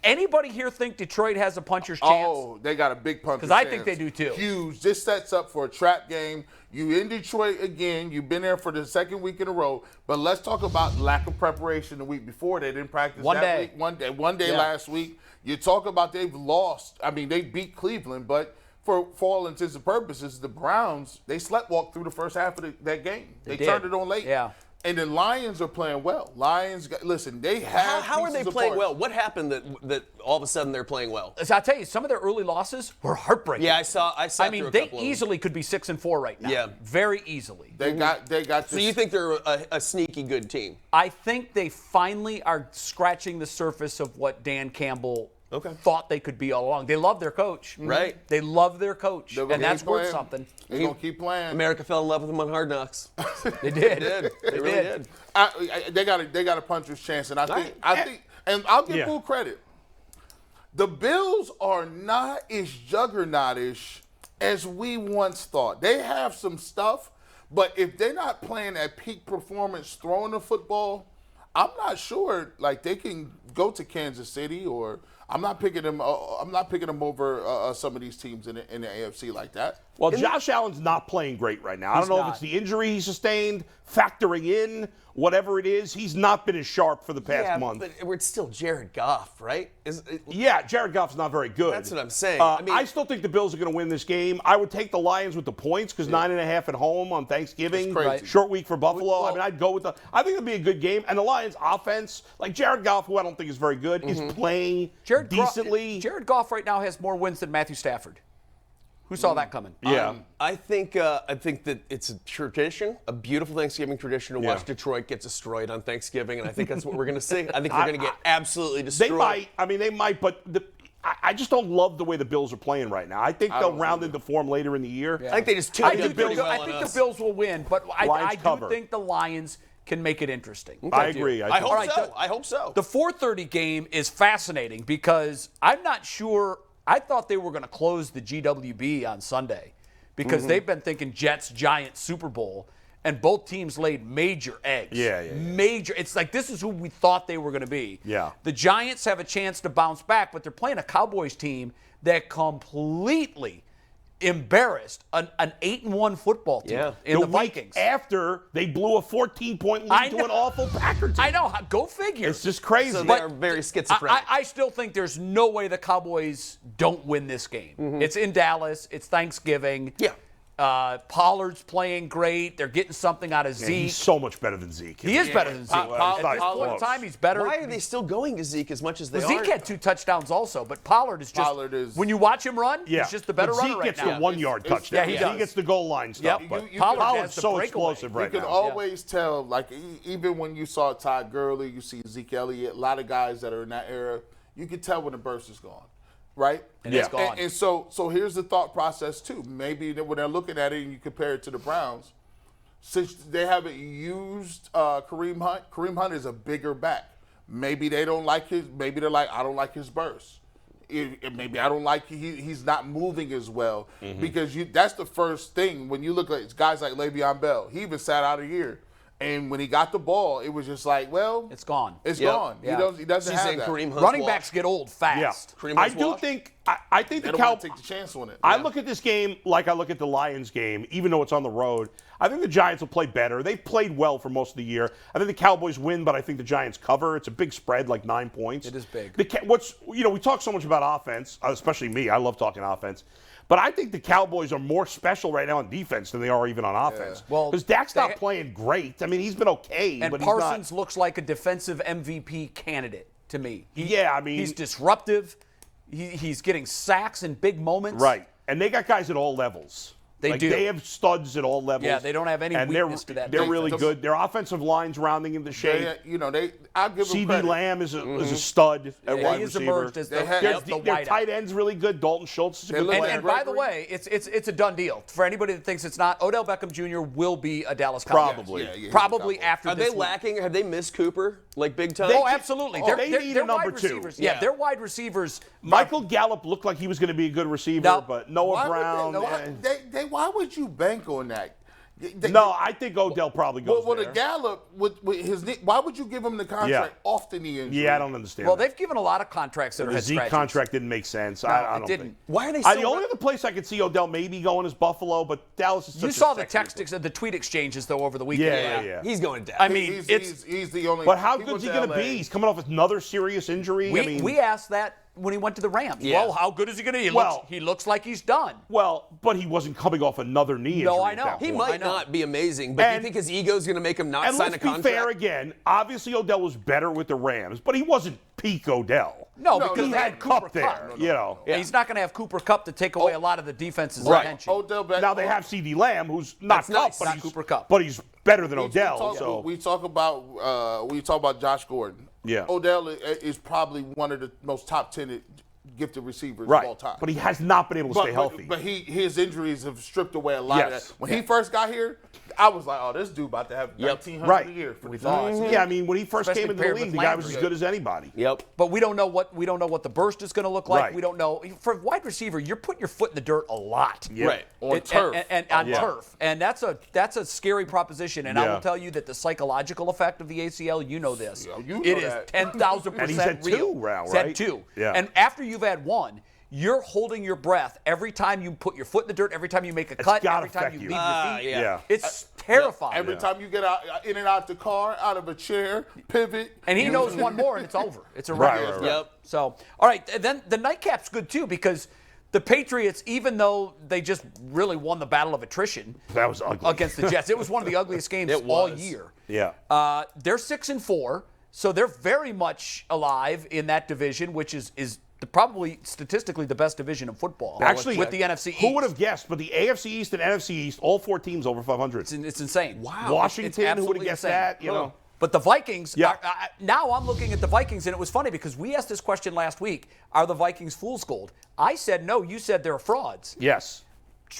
Anybody here think Detroit has a puncher's chance? Oh, they got a big puncher's 'Cause chance. I think they do too. Huge. This sets up for a trap game. You in Detroit again. You've been there for the second week in a row. But let's talk about lack of preparation the week before. They didn't practice One that day. week. One day last week. You talk about they've lost. I mean, they beat Cleveland, but for all intents and purposes, the Browns, they sleptwalked through the first half of that game. They did. turned it on late. Yeah. And the Lions are playing well. Listen, they have How are they pieces playing apart. well? What happened that all of a sudden they're playing well? So I'll tell you, some of their early losses were heartbreaking. Yeah, I saw. I mean, through a they couple of them. easily could be 6-4 right now. Yeah. Very easily. They got So you think they're a sneaky good team? I think they finally are scratching the surface of what Dan Campbell thought they could be all along. They love their coach. Right. They love their coach. They're gonna And that's keep worth playing. something. They're going to keep playing. America fell in love with them on Hard Knocks. They did. They really did. They got a puncher's chance, and I think, right. and I'll give Yeah. full credit. The Bills are not as juggernautish as we once thought. They have some stuff, but if they're not playing at peak performance throwing the football, I'm not sure. Like they can go to Kansas City, or I'm not picking them. I'm not picking them over some of these teams in the AFC like that. Well, Josh Allen's not playing great right now. I don't know if it's the injury he sustained, factoring in whatever it is. He's not been as sharp for the past month. but it's still Jared Goff, right? Yeah, Jared Goff's not very good. That's what I'm saying. I still think the Bills are going to win this game. I would take the Lions with the points because 9.5 at home on Thanksgiving. That's crazy. Short week for Buffalo. Well, I mean, I'd go with I think it'll be a good game. And the Lions' offense, like Jared Goff, who I don't think is very good, is playing decently. Jared Goff right now has more wins than Matthew Stafford. Who saw that coming? Yeah. I think that it's a tradition, a beautiful Thanksgiving tradition to watch Yeah. Detroit get destroyed on Thanksgiving, and I think that's what we're going to see. I think they're going to get absolutely destroyed. They might. I mean, they might, but I just don't love the way the Bills are playing right now. I think they'll round into form later in the year. I think they just I tuned do in pretty think, well I on think us. the Bills will win, but I Lions do cover. think the Lions can make it interesting. I agree. I hope All right, so. I hope so. The 4:30 game is fascinating because I'm not sure. I thought they were going to close the GWB on Sunday because they've been thinking Jets-Giants Super Bowl, and both teams laid major eggs. Yeah. Major. It's like this is who we thought they were going to be. Yeah. The Giants have a chance to bounce back, but they're playing a Cowboys team that completely embarrassed an 8-1 football team in the Vikings. After they blew a 14-point lead to an awful Packer team. I know. Go figure. It's just crazy. So But they're very schizophrenic. I still think there's no way the Cowboys don't win this game. It's in Dallas. It's Thanksgiving. Yeah. Pollard's playing great. They're getting something out of Zeke. He's so much better than Zeke. He is better than Zeke. Pollard- At this point in time, he's better. Why are they still going to Zeke as much as they Zeke are? had 2 touchdowns also, but Pollard is just. Pollard is- when you watch him run, he's just the better But runner Zeke right gets now. the 1-yard It's- touchdown. yeah, he does. He gets the goal line stuff. Yep. But You- Pollard Pollard's has the so breakaway. explosive You right can now. always tell, like even when you saw Todd Gurley, you see Zeke Elliott, a lot of guys that are in that era, you can tell when the burst is gone, right? And it's gone. And so here's the thought process too. Maybe when they're looking at it and you compare it to the Browns, since they haven't used Kareem Hunt is a bigger back. Maybe they don't like his. Maybe they're like, I don't like his burst. maybe I don't like he's not moving as well because that's the first thing when you look at guys like Le'Veon Bell. He even sat out a year. And when he got the ball, it was just like, well, it's gone. It's gone. Yeah. He doesn't have that. Running backs get old fast. Yeah. I think they the don't want to take the chance on it. I look at this game like I look at the Lions game, even though it's on the road. I think the Giants will play better. They've played well for most of the year. I think the Cowboys win, but I think the Giants cover. It's a big spread, like 9 points. It is big. We talk so much about offense, especially me. I love talking offense. But I think the Cowboys are more special right now on defense than they are even on offense. Well, because Dak's not playing great. I mean, he's been okay, and but Parsons he's not. looks like a defensive MVP candidate to me. He's disruptive. He's getting sacks in big moments. Right, and they got guys at all levels. They do. They have studs at all levels. Yeah, they don't have any weakness to that. They're really good. Their offensive line's rounding into shape. I'll give them CD credit. Lamb is a stud at wide he has receiver. emerged as the Their tight end's really good. Dalton Schultz is a good player. And by the way, it's a done deal. For anybody that thinks it's not, Odell Beckham Jr. will be a Dallas Cowboy. Probably. Probably after Are this they lacking? Have they missed Cooper like big time? Oh, absolutely. They need a number two. Yeah, their wide receivers. Michael Gallup looked like he was going to be a good receiver, but Noah Brown. Why would you bank on that? I think Odell probably goes well, there. the Gallup with his knee, why would you give him the contract off the knee injury? Yeah, I don't understand. Well, they've given a lot of contracts that the Zeke contract didn't make sense. No, I it don't didn't. think. Why are they so The only other place I could see Odell maybe going is Buffalo, but Dallas is such You a saw the sexy the tweet exchanges though over the weekend. Yeah. He's going down. I mean, he's the only. But how good is he going to be? He's coming off another serious injury. We asked that when he went to the Rams. Yeah. Well, how good is he going to be? He looks like he's done. Well, but he wasn't coming off another knee injury. No, I know. At that He point. might not be amazing, but you think his ego is going to make him not And sign a let's be contract? fair again. Obviously, Odell was better with the Rams, but he wasn't peak Odell. No, because he they had Cooper Kupp there. Kupp. Yeah. He's not going to have Cooper Kupp to take away a lot of the defense's Right. attention. Now they have CD Lamb, who's not That's nice. Kupp, Not Cooper Kupp. but he's better than Odell. We talk about Josh Gordon. Yeah. Odell is probably one of the most top 10 gifted receivers right. of all time. But he has not been able to stay healthy. But his injuries have stripped away a lot of Yes. that. When he first got here, I was like, oh, this dude about to have 1,900 a year for the Bucs. Yeah, I mean, when he first Especially came into the paired league, with the guy was as Landry. good as anybody. Yep. But we don't know what the burst is going to look like. Right. We don't know. For a wide receiver, you're putting your foot in the dirt a lot. Yeah. Right. On turf. And on turf. And that's a scary proposition. And I will tell you that the psychological effect of the ACL, you know this. You It know is that. 10,000% And he's had real. two now, He's right? had two. Yeah. And after you've had one, you're holding your breath every time you put your foot in the dirt, every time you make a cut, gotta every time affect you you. leave your feet. Yeah. It's terrifying. Every time you get out in and out the car, out of a chair, pivot. And he knows one more, and it's over. It's a wrap. Right. Yep. So, all right, then the nightcap's good too because the Patriots, even though they just really won the battle of attrition That was ugly. against the Jets, it was one of the ugliest games It all was. year. Yeah. They're 6-4, so they're very much alive in that division, which is probably statistically the best division of football. Actually, with the NFC East. Who would have guessed? But the AFC East and NFC East, all 4 teams over 500. It's insane. Wow. Washington, It's who would have absolutely guessed insane. that? You know. But the Vikings, Yeah. now I'm looking at the Vikings, and it was funny because we asked this question last week, are the Vikings fool's gold? I said no, you said they're frauds. Yes.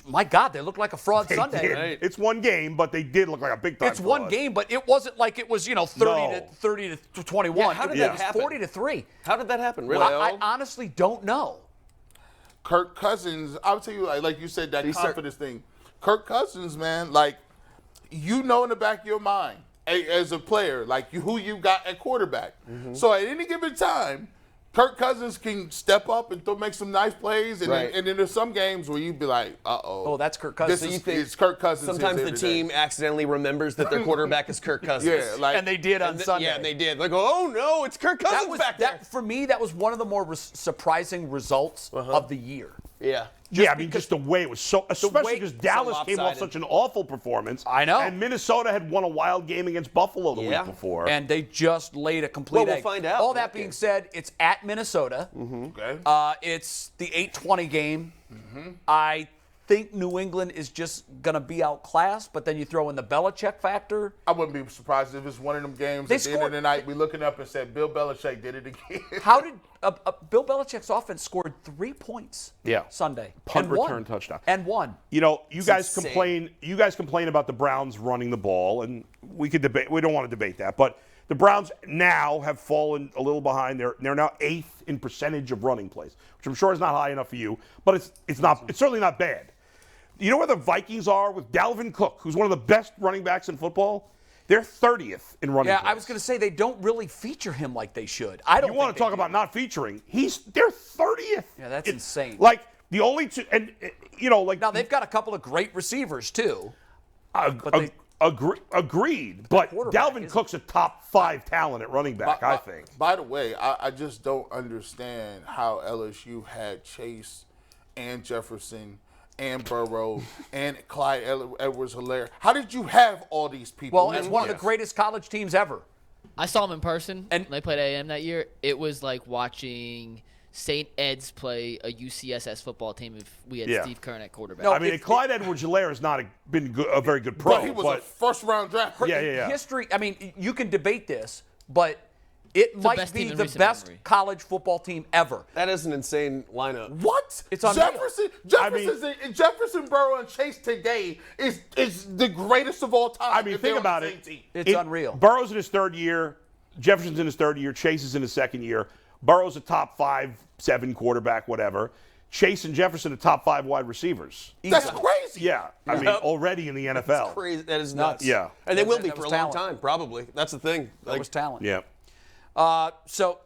My God, they look like a fraud They Sunday. did. Right. It's one game, but they did look like a big time It's one fraud. game, but it wasn't like it was, 30 to 21. Yeah, how did It that was happen? 40-3. How did that happen? Really? I honestly don't know. Kirk Cousins, I'll tell you, like you said, that These are- confidence thing. Kirk Cousins, man, like, in the back of your mind, as a player, like who you got at quarterback. So at any given time, Kirk Cousins can step up and make some nice plays, and, Right. then there's some games where you'd be like, Oh, that's Kirk Cousins. This So you is it's Kirk Cousins. Sometimes here the today. team accidentally remembers that their quarterback is Kirk Cousins. Yeah, like, and they did on Sunday. Yeah, and they did. They go, oh no, it's Kirk Cousins back there. For me, that was one of the more surprising results of the year. Yeah. Yeah, I mean, just the way it was so, especially way- because Dallas so came off lopsided. such an awful performance. I know. And Minnesota had won a wild game against Buffalo the Yeah. week before. And they just laid a complete Well, we'll egg. find out All in that that being game. said, it's at Minnesota. okay. It's the 8:20 game. I think New England is just going to be outclassed, but then you throw in the Belichick factor. I wouldn't be surprised if it's one of them games They at the end of scored- the night we looking up and said Bill Belichick did it again. How did Bill Belichick's offense scored 3 points Sunday? Punt and won. return touchdown. And won. You know, you guys insane. complain about the Browns running the ball, and we could debate. We don't want to debate that, but The Browns now have fallen a little behind. They're now 8th in percentage of running plays, which I'm sure is not high enough for you, but it's certainly not bad. You know where the Vikings are with Dalvin Cook, who's one of the best running backs in football? They're 30th in running plays. I was going to say they don't really feature him like they should. I don't. You want to talk about not featuring? They're 30th. Yeah, that's insane. Like the only two, and now they've got a couple of great receivers too. Agreed, but Dalvin Cook's a top 5 talent at running back, I think. By the way, I just don't understand how LSU had Chase and Jefferson and Burrow and Clyde Edwards-Helaire. How did you have all these people? Well, it's one of the greatest college teams ever. I saw them in person, and they played AM that year. It was like watching St. Ed's play a UCSS football team if we had Steve Kern at quarterback. No, I mean, Clyde Edwards-Helaire has not been a very good pro. But he was a first-round draft. History, I mean, you can debate this, but it might be the best college football team ever. That is an insane lineup. What? It's unreal. Jefferson, Burrow, and Chase today is the greatest of all time. I mean, think about it. It's unreal. Burrow's in his 3rd year. Jefferson's in his 3rd year. Chase is in his 2nd year. Burrow's a top 5, 7 quarterback, whatever. Chase and Jefferson are top 5 wide receivers. That's crazy. Yeah, I mean, already in the NFL. That's crazy. That is nuts. Yeah. And they will be That for a was long talent. time, probably. That's the thing. That was talent. Yeah. So,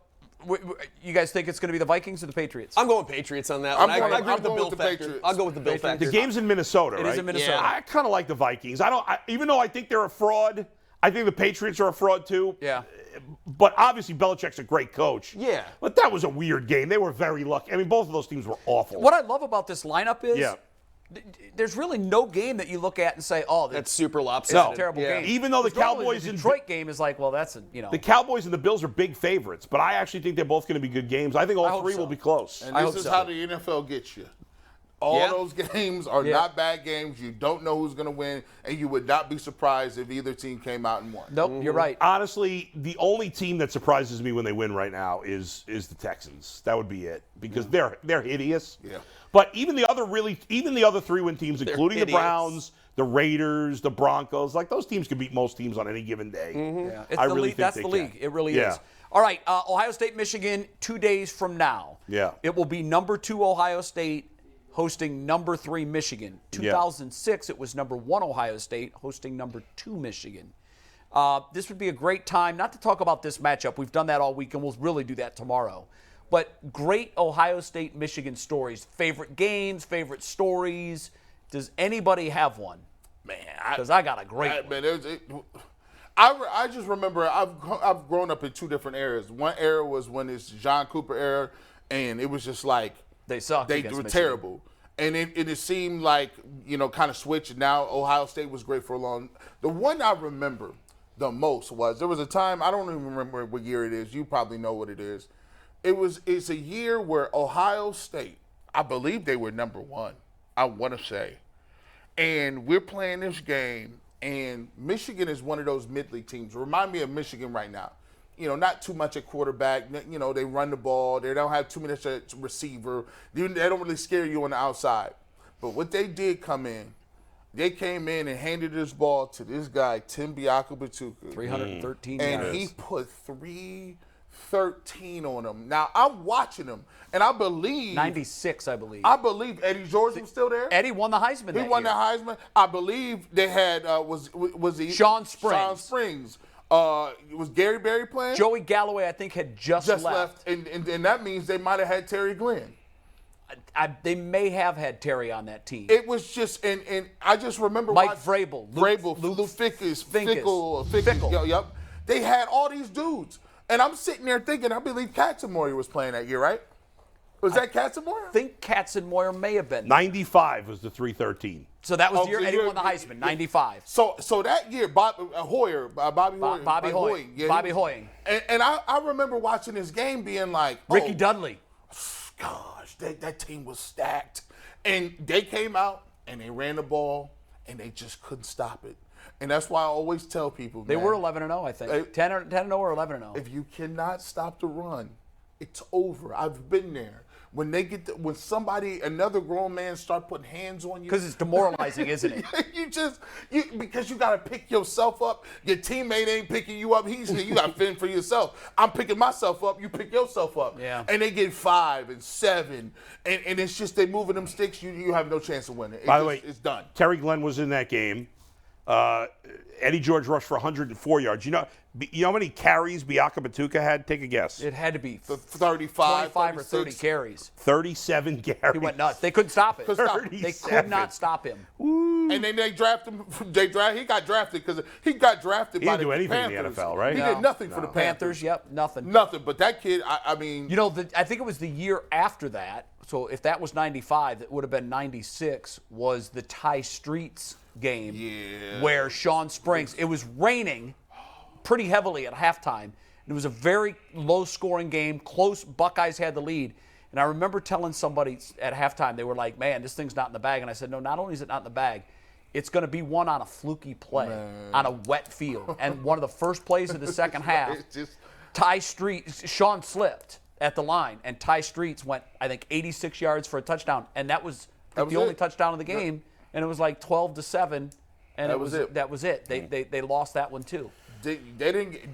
you guys think it's going to be the Vikings or the Patriots? I'm going Patriots on that one. I agree with the going Bill with the factor. Patriots. I'll go with the Bill factor. The game's in Minnesota, right? It is in Minnesota. I kind of like the Vikings. Even though I think they're a fraud, I think the Patriots are a fraud too. Yeah. But obviously Belichick's a great coach. Yeah. But that was a weird game. They were very lucky. I mean, both of those teams were awful. What I love about this lineup is there's really no game that you look at and say, oh, that's super lopsided. It's a terrible game. Even though the Cowboys Cowboys and Detroit game is like, well, that's the Cowboys and the Bills are big favorites, but I actually think they're both going to be good games. I think all three will be close. And this is how the NFL gets you. All those games are not bad games. You don't know who's going to win, and you would not be surprised if either team came out and won. Nope, you're right. Honestly, the only team that surprises me when they win right now is the Texans. That would be it because they're hideous. Yeah. But even the other 3-win teams, including the Browns, the Raiders, the Broncos, like those teams can beat most teams on any given day. Yeah. It's I the really league. think That's they the can. league. It really is. All right, Ohio State, Michigan, 2 days from now. Yeah. It will be number 2 Ohio State hosting number 3 Michigan. 2006, it was number 1 Ohio State hosting number 2 Michigan. This would be a great time, not to talk about this matchup. We've done that all week, and we'll really do that tomorrow. But great Ohio State-Michigan stories. Favorite games, favorite stories. Does anybody have one? Man, Because I got a great one. I just remember I've grown up in 2 different eras. One era was when it's John Cooper era, and it was just like They sucked. They against were Michigan. terrible. And it seemed like, kind of switched. Now Ohio State was great for a long. The one I remember the most was there was a time, I don't even remember what year it is. You probably know what it is. It's a year where Ohio State, I believe they were number 1, I want to say. And we're playing this game, and Michigan is one of those mid-league teams. Remind me of Michigan right now. Not too much at quarterback. They run the ball. They don't have too much at receiver. They don't really scare you on the outside. But what they did they came in and handed this ball to this guy, Tim Biakabatuka. 313 and yards. he put 313 on him. Now, I'm watching him, and I believe 96, I believe. I believe Eddie George was still there. Eddie won the Heisman. He won the Heisman. I believe they had was he Sean Springs. Sean Springs. Was Gary Berry playing? Joey Galloway, I think, had just left. And that means they might have had Terry Glenn. They may have had Terry on that team. It was just, and I just remember Mike Vrabel, Luke Fickle. Yep. They had all these dudes, and I'm sitting there thinking, I believe Katzenmoyer was playing that year, right? Was that Katzenmoyer? I think Katzenmoyer may have been. 95 was the 313. So that was the year Eddie won the Heisman, 95. So that year, Bobby Hoyer. Bobby Hoying. And I remember watching this game being like, Ricky Dudley. Gosh, that team was stacked. And they came out and they ran the ball and they just couldn't stop it. And that's why I always tell people, They were 11-0, I think. 10-0 or 11-0. If you cannot stop the run, it's over. I've been there. when they get when another grown man start putting hands on you. Because it's demoralizing, isn't it? Because you got to pick yourself up. Your teammate ain't picking you up. You got to fend for yourself. I'm picking myself up. You pick yourself up. Yeah. And they get 5 and 7. And it's just they moving them sticks. You have no chance of winning. By the way, it's done. Terry Glenn was in that game. Eddie George rushed for 104 yards. You know how many carries Biaka Batuka had? Take a guess. It had to be 35, 25 or 30 carries. 37 carries. He went nuts. They couldn't stop it. They could not stop him. And then they drafted him. He got drafted because he got drafted He by didn't do anything Panthers. in the NFL, right? He did nothing for the Panthers, yep, nothing. Nothing. But that kid, I mean. You know, I think it was the year after that. So if that was 95, it would have been 96, was the Ty Streets game where Sean Springs, it was raining pretty heavily at halftime. It was a very low-scoring game, close. Buckeyes had the lead. And I remember telling somebody at halftime, they were like, man, this thing's not in the bag. And I said, no, not only is it not in the bag, it's going to be one on a fluky play on a wet field. And one of the first plays of the second half, Ty Streets, Sean slipped at the line, and Ty Streets went, I think, 86 yards for a touchdown. And that was the only touchdown of the game. And it was like 12-7, and that was it. They lost that one too. They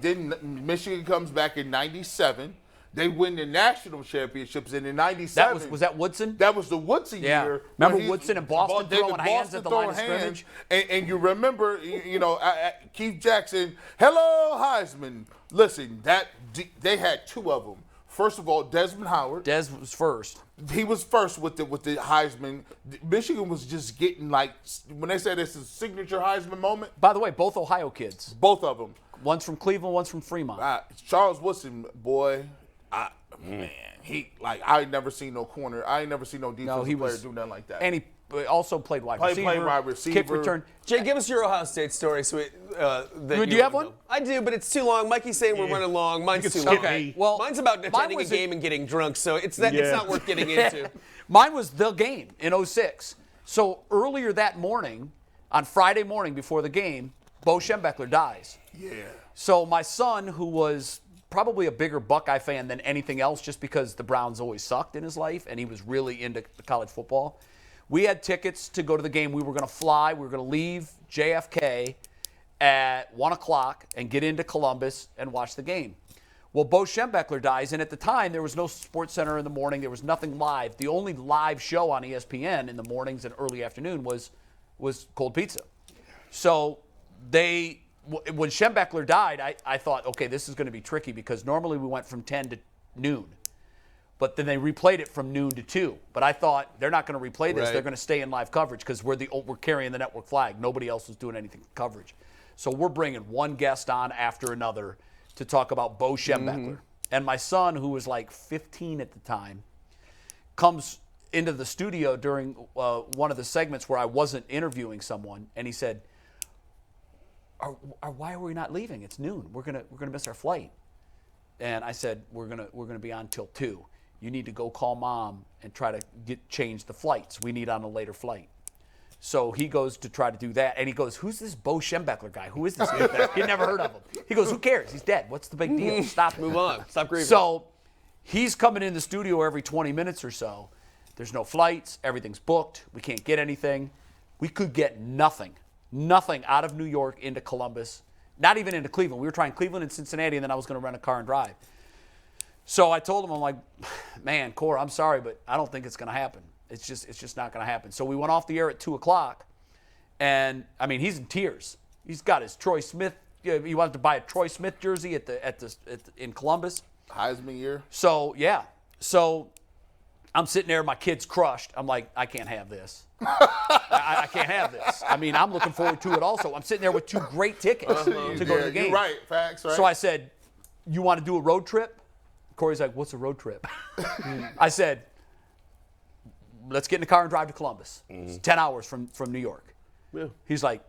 didn't. Michigan comes back in '97. They win the national championships in '97. Was that Woodson? That was the Woodson year. Remember Woodson and Boston throwing hands at the line of scrimmage? And you remember, Keith Jackson. Hello, Heisman. Listen, they had 2 of them. First of all, Desmond Howard. Des was first. He was first with the Heisman. Michigan was just getting when they said it's a signature Heisman moment. By the way, both Ohio kids. Both of them. One's from Cleveland, one's from Fremont. Charles Woodson, boy, man, I ain't never seen no corner. I ain't never seen no defensive player do nothing like that. And he also played wide receiver. Played wide receiver. Kick return. Jay, give us your Ohio State story. Do you have one? I do, but it's too long. Mikey's saying we're running long. Mine's too long. Okay. Well, mine's about attending a game and getting drunk, so it's not worth getting into. Mine was the game in 06. So earlier that morning, on Friday morning before the game, Bo Schembechler dies. Yeah. So my son, who was probably a bigger Buckeye fan than anything else just because the Browns always sucked in his life and he was really into college football, we had tickets to go to the game. We were going to fly. We were going to leave JFK at 1 o'clock and get into Columbus and watch the game. Well, Bo Schembechler dies, and at the time, there was no Sports Center in the morning. There was nothing live. The only live show on ESPN in the mornings and early afternoon was Cold Pizza. So when Schembechler died, I thought, okay, this is going to be tricky because normally we went from 10 to noon. But then they replayed it from noon to 2. But I thought they're not going to replay this. Right. They're going to stay in live coverage because we're carrying the network flag. Nobody else was doing anything coverage. So we're bringing one guest on after another to talk about Bo Schembechler. Mm-hmm. And my son, who was like 15 at the time, comes into the studio during one of the segments where I wasn't interviewing someone, and he said, "Why are we not leaving? It's noon. We're gonna miss our flight." And I said, "We're gonna be on till 2. You need to go call Mom and try to change the flights. We need on a later flight." So he goes to try to do that, and he goes, "Who's this Bo Schembechler guy? Who is this guy?" He'd never heard of him. He goes, "Who cares? He's dead. What's the big deal? Stop it. Move on. Stop grieving." So he's coming in the studio every 20 minutes or so. There's no flights. Everything's booked. We can't get anything. We could get nothing out of New York into Columbus, not even into Cleveland. We were trying Cleveland and Cincinnati, and then I was going to rent a car and drive. So I told him, I'm like, "Man, Cor, I'm sorry, but I don't think it's going to happen. It's just not going to happen." So we went off the air at 2 o'clock, and I mean, he's in tears. He's got his Troy Smith. He wanted to buy a Troy Smith jersey in Columbus. Heisman year. So yeah. So I'm sitting there, my kid's crushed. I'm like, I can't have this. I can't have this. I mean, I'm looking forward to it also. I'm sitting there with 2 great tickets to go to the game. You're right. Facts, right? So I said, "You want to do a road trip?" Corey's like, "What's a road trip?" I said, "Let's get in the car and drive to Columbus. It's 10 hours from New York." Yeah. He's like,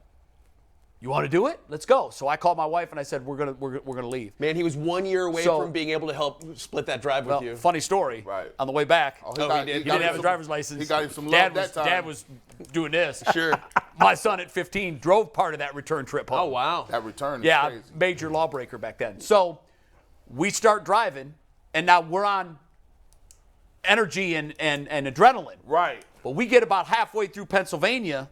"You want to do it? Let's go." So I called my wife and I said, we're gonna leave. Man, he was 1 year away from being able to help split that drive with you. Funny story. Right. On the way back, he did. He didn't have a driver's license. He got him some love that time. Dad was doing this. Sure. My son at 15 drove part of that return trip home. Oh, wow. That return is crazy. Major lawbreaker back then. So we start driving, and now we're on energy and adrenaline. Right. But we get about halfway through Pennsylvania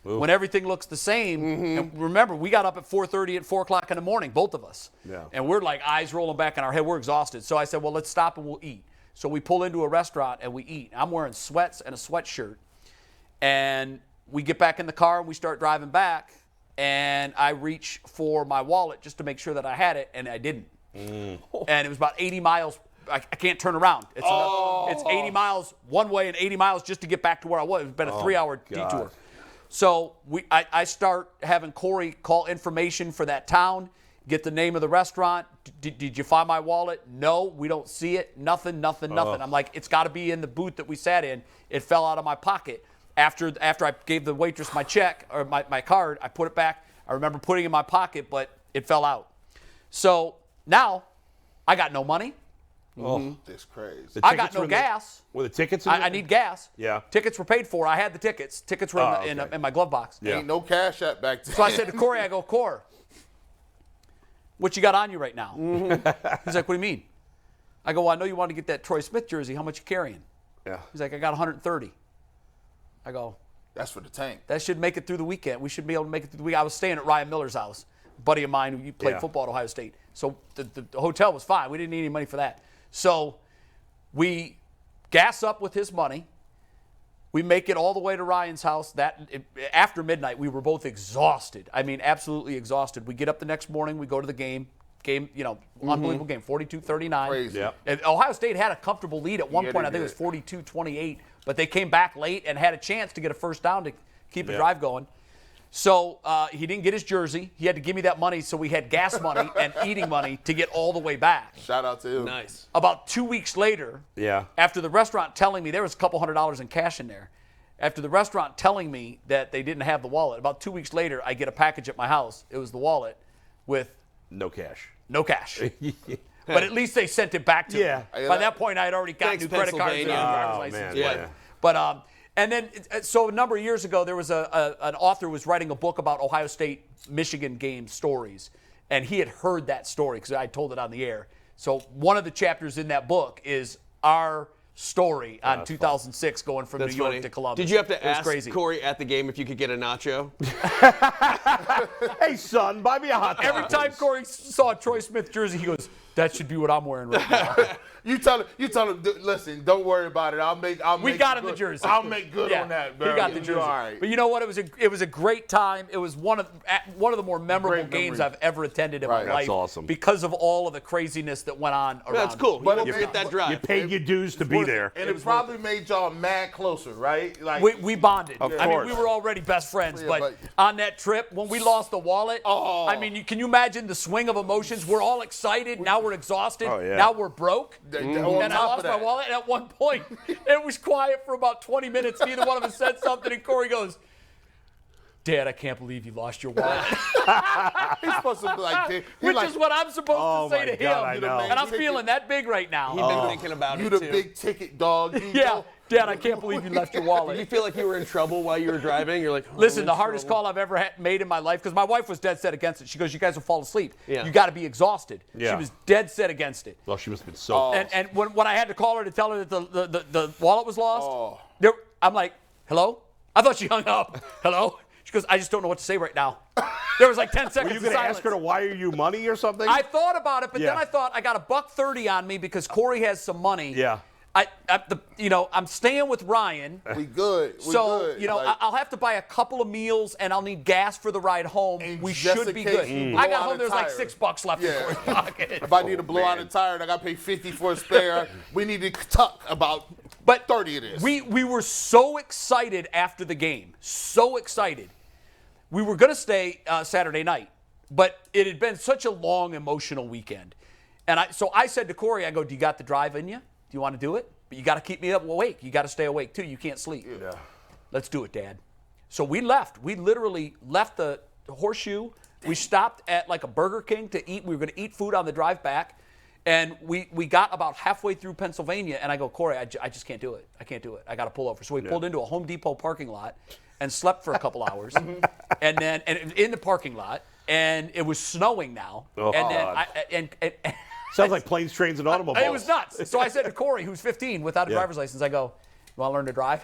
when everything looks the same. And remember, we got up at 4:30 at 4 o'clock in the morning, both of us. Yeah. And we're like eyes rolling back in our head. We're exhausted. So I said, well, let's stop and we'll eat. So we pull into a restaurant and we eat. I'm wearing sweats and a sweatshirt. And we get back in the car and we start driving back. And I reach for my wallet just to make sure that I had it, and I didn't. And it was about 80 miles. I can't turn around. It's 80 miles one way and 80 miles just to get back to where I was. It's been a 3-hour detour. So I start having Corey call information for that town, get the name of the restaurant. Did you find my wallet? No, we don't see it. Nothing. I'm like, it's got to be in the booth that we sat in. It fell out of my pocket. After I gave the waitress my check or my card, I put it back. I remember putting it in my pocket, but it fell out. So now I got no money. That's crazy. I got no gas. Were the tickets? I need gas. Yeah. Tickets were paid for. I had the tickets. Tickets were in my glove box. Yeah. Ain't no cash app back then. So I said to Corey, I go, Cor, what you got on you right now? He's like, what do you mean? I go, well, I know you want to get that Troy Smith jersey. How much you carrying? Yeah. He's like, I got 130. I go, That's for the tank. that should make it through the weekend. We should be able to make it through the week. I was staying at Ryan Miller's house, a buddy of mine who played football at Ohio State. So the hotel was fine. We didn't need any money for that. So we gas up with his money. We make it all the way to Ryan's house. After midnight, we were both exhausted. I mean, absolutely exhausted. We get up the next morning. We go to the game. Unbelievable game, 42-39. Crazy. Yep. And Ohio State had a comfortable lead at one point. I think it was 42-28. But they came back late and had a chance to get a first down to keep the drive going. So he didn't get his jersey. He had to give me that money, so we had gas money and eating money to get all the way back. Shout out to him. Nice. About 2 weeks later, after the restaurant telling me there was a couple $100s in cash in there, after the restaurant telling me that they didn't have the wallet, about 2 weeks later, I get a package at my house. It was the wallet with no cash. No cash. But at least they sent it back to me. By that point, I had already got new credit cards and driver's license. Man. But and then so a number of years ago, there was an author who was writing a book about Ohio State Michigan game stories, and he had heard that story because I told it on the air. So one of the chapters in that book is our story on 2006 going from New York to Columbus. Did you have to ask crazy. Corey at the game if you could get a nacho? Hey, son, buy me a hot dog. Every time Corey saw a Troy Smith jersey, he goes, that should be what I'm wearing right now. You tell him, listen, don't worry about it. We got him the jersey. I'll make good on that, bro. He got the jersey. All right. But you know what? It was a great time. It was one of the more memorable games I've ever attended in my life. That's awesome. Because of all of the craziness that went on around. That's cool. But You get that drive. You paid your dues to be there. And it probably made y'all mad closer, right? Like we bonded. Of I mean, course. we were already best friends, Yeah, but on that trip, when we lost the wallet, I mean, can you imagine the swing of emotions? We're all excited. Now we're exhausted. Oh, yeah. Now we're broke. on And I top lost of my that. wallet, and at one point, it was quiet for about 20 minutes. Neither one of us said something, and Corey goes, Dad, I can't believe you lost your wallet. He's supposed to be like, Which is what I'm supposed to say to God, I him. know. And I'm feeling that big right now. He'd been thinking about you it, the too. big ticket dog. You Yeah. know? Dad, I can't believe you left your Did wallet. you feel like you were in trouble while you were driving? You're like, oh, Listen, I'm the in hardest trouble. call I've ever made in my life, because my wife was dead set against it. She goes, you guys will fall asleep. Yeah. You got to be exhausted. Yeah. She was dead set against it. Well, she must have been so. And when I had to call her to tell her that the wallet was lost, Oh. I'm like, hello? I thought she hung up. Hello? She goes, I just don't know what to say right now. There was like 10 seconds Were you of going to silence. ask her to wire you money or something? I thought about it, but then Yeah. I thought I got $130 on me because Corey has some money. Yeah. I'm staying with Ryan. We good. We So, good. I'll have to buy a couple of meals and I'll need gas for the ride home. And We just should in be case good. you I blow got out home, a there's like tire. $6 left in Corey's pocket. if I need to blow out a tire and I got to pay 50 for a spare, we need to tuck about 30 of this. We were so excited after the game. So excited. We were going to stay Saturday night, but it had been such a long, emotional weekend. And so I said to Corey, I go, do you got the drive in you? Do you want to do it? But you got to keep me up awake. You got to stay awake, too. You can't sleep. Yeah. Let's do it, Dad. So we left. We literally left the Horseshoe. We stopped at like a Burger King to eat. We were going to eat food on the drive back. And we got about halfway through Pennsylvania, and I go, Corey, I just can't do it. I can't do it. I got to pull over. So we pulled into a Home Depot parking lot and slept for a couple hours. And in the parking lot, and it was snowing now. Oh, and then God. and Sounds like planes, trains, and automobiles. It was nuts. So I said to Corey, who's 15, without a driver's license, I go, "You want to learn to drive?"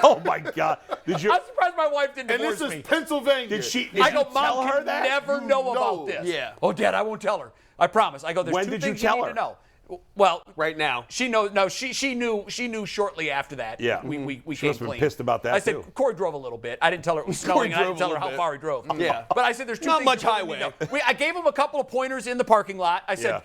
Oh my God! Did you? I'm surprised my wife didn't And divorce this is me. Pennsylvania. Did she? Did I you go, tell Mom her can that? never know about this. Yeah. Oh, Dad, I won't tell her. I promise. I go, there's When two did you things tell need her? to know. Well, Right now. she knows. No, she knew shortly after that. Yeah. we She came must have been clean. pissed about that, I said too. Corey drove a little bit. I didn't tell her it was Corey snowing. And I drove didn't tell a her how little far he drove. Yeah. But I said there's two Not things much you really need highway. to know. I gave him a couple of pointers in the parking lot. I said,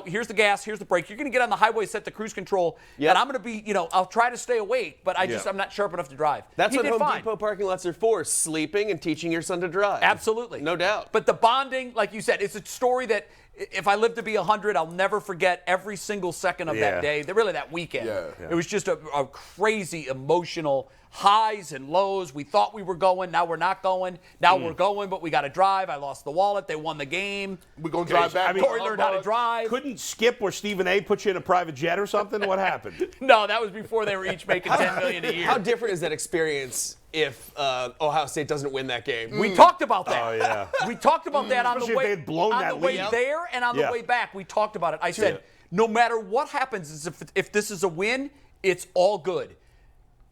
here's the gas, here's the brake. You're going to get on the highway, set the cruise control, and I'm going to be, I'll try to stay awake, but I'm not sharp enough to drive. That's He what did Home fine. Depot parking lots are for, sleeping and teaching your son to drive. Absolutely. No doubt. But the bonding, like you said, it's a story that if I live to be 100, I'll never forget every single second of that day, really that weekend. Yeah. It was just a crazy emotional highs and lows. We thought we were going, now we're not going. Now we're going, but we got to drive. I lost the wallet. They won the game. We're going to drive back. Corey learned how to drive. Couldn't Skip or Stephen A. put you in a private jet or something? What happened? No, that was before they were each making $10 million a year. How different is that experience if Ohio State doesn't win that game? We talked about that. Oh, yeah. We talked about that on the Especially if way, they had blown on that the way lead. there and on the way back. We talked about it. I said, no matter what happens, if this is a win, it's all good.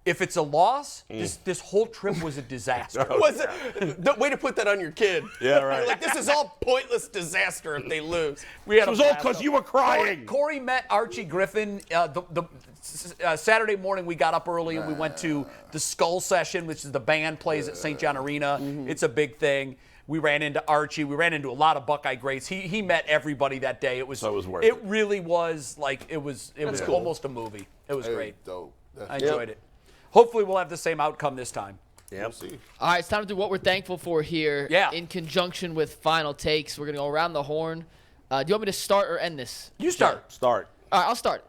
If it's a loss, this whole trip was a disaster. Was it the way to put that on your kid? Yeah, right. You're like, this is all pointless disaster if they lose. We had It was a all blast, because though. you were crying. Corey met Archie Griffin. Saturday morning, we got up early and we went to the Skull Session, which is the band plays at St. John Arena. It's a big thing. We ran into Archie. We ran into a lot of Buckeye greats. He met everybody that day. It was worth it. it. Really was like it was cool. almost a movie. It was great. Dope. I enjoyed it. Hopefully, we'll have the same outcome this time. Yep. See. All right, it's time to do what we're thankful for here. Yeah. In conjunction with final takes, we're gonna go around the horn. Do you want me to start or end this? You start. Start. All right, I'll start.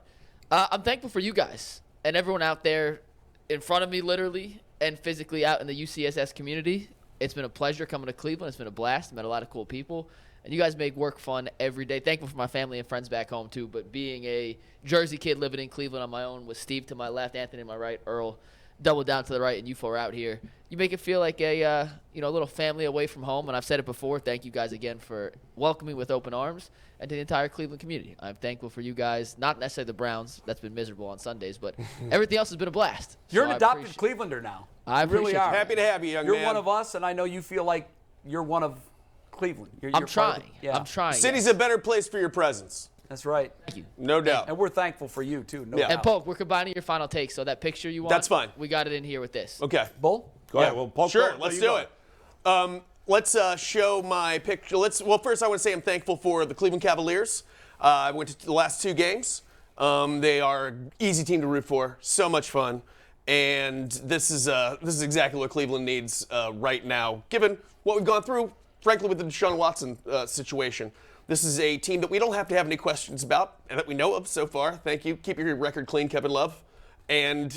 I'm thankful for you guys and everyone out there in front of me, literally, and physically out in the UCSS community. It's been a pleasure coming to Cleveland. It's been a blast. Met a lot of cool people. And you guys make work fun every day. Thankful for my family and friends back home, too. But being a Jersey kid living in Cleveland on my own with Steve to my left, Anthony to my right, Earl double down to the right, and you four out here, you make it feel like a little family away from home. And I've said it before. Thank you guys again for welcoming with open arms and to the entire Cleveland community. I'm thankful for you guys. Not necessarily the Browns. That's been miserable on Sundays, but everything else has been a blast. You're So an I adopted appreciate- Clevelander now. I You really appreciate are. you. Happy to have you, young You're man. one of us, and I know you feel like you're one of Cleveland. You're I'm part of trying. the- yeah. I'm trying. City's yes. a better place for your presence. That's right. Thank you. No doubt. And we're thankful for you, too. No Yeah. doubt. And Polk, we're combining your final take, so that picture you want, That's fine. We got it in here with this. Okay. Bull? Go ahead. Well, Paul, Sure, go. let's You do go. it. Let's show my picture. First I want to say I'm thankful for the Cleveland Cavaliers. I went to the last two games. They are an easy team to root for. So much fun. And this is exactly what Cleveland needs right now, given what we've gone through, frankly, with the Deshaun Watson situation. This is a team that we don't have to have any questions about, and that we know of so far. Thank you. Keep your record clean, Kevin Love. And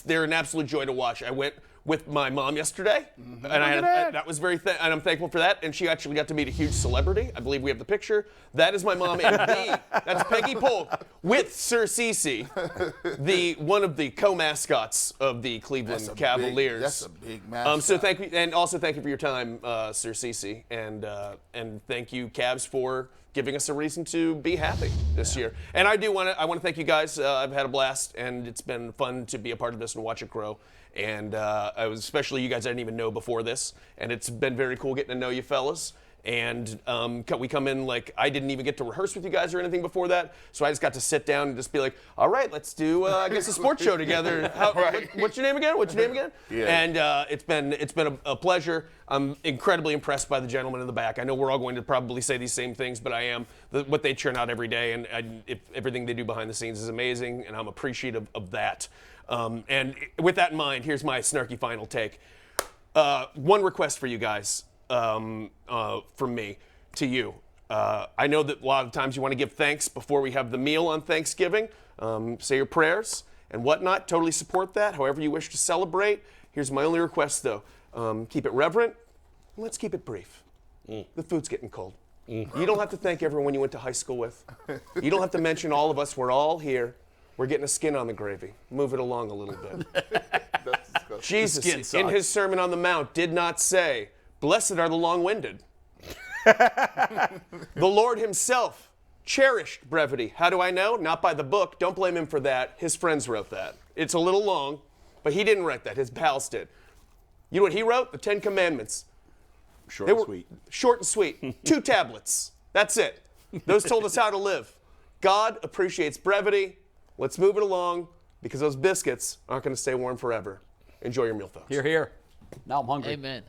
they're an absolute joy to watch. I went with my mom yesterday, and that was and I'm thankful for that. And she actually got to meet a huge celebrity. I believe we have the picture. That is my mom, and that's Peggy Polk with Sir Cece, one of the co-mascots of the Cleveland Cavaliers. That's a big mascot. So thank you, and also thank you for your time, Sir Cece, and thank you, Cavs, for giving us a reason to be happy this year. And I want to thank you guys. I've had a blast, and it's been fun to be a part of this and watch it grow. And especially you guys I didn't even know before this, and it's been very cool getting to know you fellas. And we come in like I didn't even get to rehearse with you guys or anything before that, so I just got to sit down and just be like, all right, let's do I guess a sports show together. What's your name again? What's your name again? Yeah. And it's been a pleasure. I'm incredibly impressed by the gentleman in the back. I know we're all going to probably say these same things, but I am. What they churn out every day, and everything they do behind the scenes is amazing, and I'm appreciative of that. And with that in mind, here's my snarky final take. One request for you guys, from me to you. I know that a lot of times you want to give thanks before we have the meal on Thanksgiving. Say your prayers and whatnot. Totally support that. However you wish to celebrate. Here's my only request, though. Keep it reverent. And let's keep it brief. The food's getting cold. You don't have to thank everyone you went to high school with. You don't have to mention all of us. We're all here. We're getting a skin on the gravy. Move it along a little bit. That's disgusting. Jesus, in his Sermon on the Mount, did not say, "Blessed are the long-winded." The Lord himself cherished brevity. How do I know? Not by the book. Don't blame him for that. His friends wrote that. It's a little long, but he didn't write that. His pals did. You know what he wrote? The 10 Commandments. Short and sweet. Short and sweet. 2 tablets. That's it. Those told us how to live. God appreciates brevity. Let's move it along because those biscuits aren't going to stay warm forever. Enjoy your meal, folks. Hear, hear. Now I'm hungry. Amen.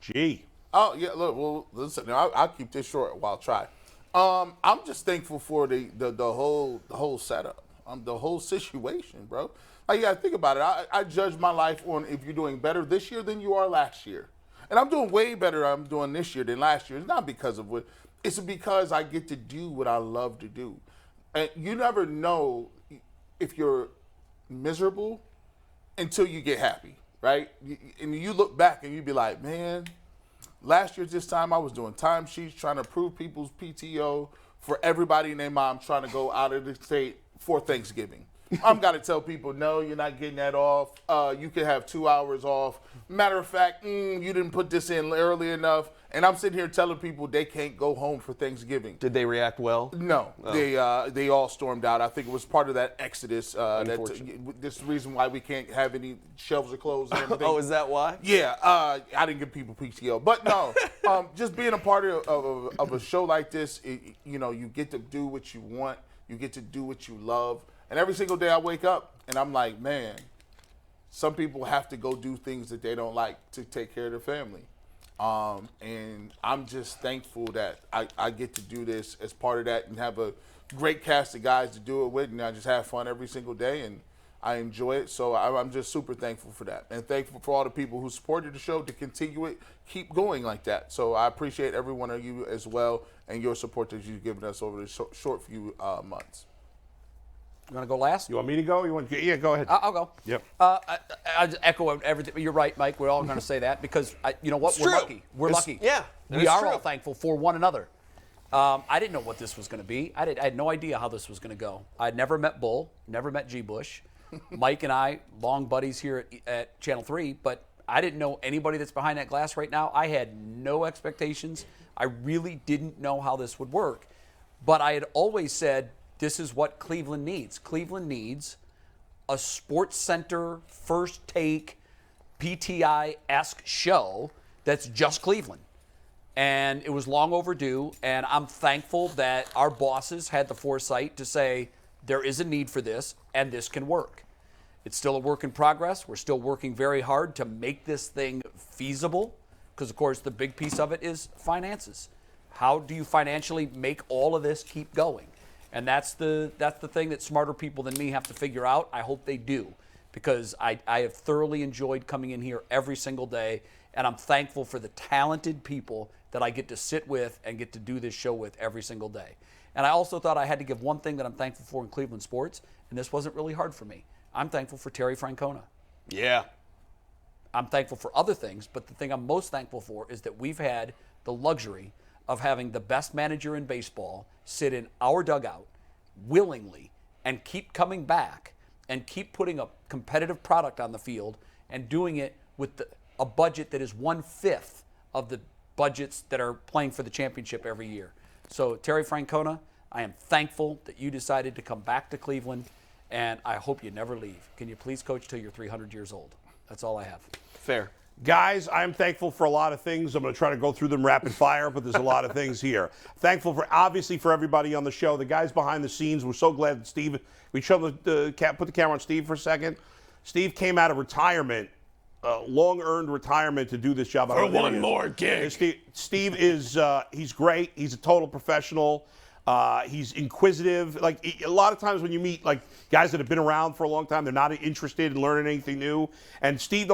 Gee. Oh yeah, look. Well, listen. I'll keep this short while I try. I'm just thankful for the whole setup, the whole situation, bro. Like, you gotta think about it. I judge my life on if you're doing better this year than you are last year, and I'm doing way better. I'm doing this year than last year. It's not because of what. It's because I get to do what I love to do, and you never know if you're miserable until you get happy, right? And you look back and you be like, man. Last year this time I was doing timesheets, trying to approve people's PTO for everybody and their mom trying to go out of the state for Thanksgiving. I'm got to tell people, no, you're not getting that off. You can have 2 hours off. Matter of fact, you didn't put this in early enough. And I'm sitting here telling people they can't go home for Thanksgiving. Did they react well? No, they all stormed out. I think it was part of that exodus. This is the reason why we can't have any shelves of clothes and everything. Oh, is that why? Yeah, I didn't give people PTO, but no, just being a part of a show like this, you get to do what you want, you get to do what you love, and every single day I wake up and I'm like, man, some people have to go do things that they don't like to take care of their family. And I'm just thankful that I get to do this as part of that and have a great cast of guys to do it with, and I just have fun every single day, and I enjoy it. So I'm just super thankful for that, and thankful for all the people who supported the show to continue it, keep going like that. So I appreciate every one of you as well and your support that you've given us over the short few months. You want to go last? You want me to go? Yeah, go ahead. I'll go. Yep. I just echo everything. You're right, Mike. We're all going to say that because, you know what? We're lucky. We're lucky. Yeah. We are all thankful for one another. I didn't know what this was going to be. I had no idea how this was going to go. I'd never met Bull, never met G. Bush. Mike and I, long buddies here at Channel 3, but I didn't know anybody that's behind that glass right now. I had no expectations. I really didn't know how this would work. But I had always said, this is what Cleveland needs. Cleveland needs a Sports Center, First Take, PTI-esque show that's just Cleveland. And it was long overdue, and I'm thankful that our bosses had the foresight to say there is a need for this, and this can work. It's still a work in progress. We're still working very hard to make this thing feasible because, of course, the big piece of it is finances. How do you financially make all of this keep going? And that's the thing that smarter people than me have to figure out. I hope they do, because I have thoroughly enjoyed coming in here every single day, and I'm thankful for the talented people that I get to sit with and get to do this show with every single day. And I also thought I had to give one thing that I'm thankful for in Cleveland sports, and this wasn't really hard for me. I'm thankful for Terry Francona. Yeah. I'm thankful for other things, but the thing I'm most thankful for is that we've had the luxury of having the best manager in baseball sit in our dugout willingly and keep coming back and keep putting a competitive product on the field and doing it with a budget that is 1/5 of the budgets that are playing for the championship every year. So Terry Francona, I am thankful that you decided to come back to Cleveland, and I hope you never leave. Can you please coach till you're 300 years old? That's all I have. Fair. Guys, I'm thankful for a lot of things. I'm going to try to go through them rapid fire, but there's a lot of things here. Thankful for, obviously, for everybody on the show. The guys behind the scenes, we're so glad that Steve, we put the camera on Steve for a second. Steve came out of retirement, long-earned retirement to do this job. For one more gig. Steve is, he's great. He's a total professional. He's inquisitive. Like, a lot of times when you meet, like, guys that have been around for a long time, they're not interested in learning anything new. And Steve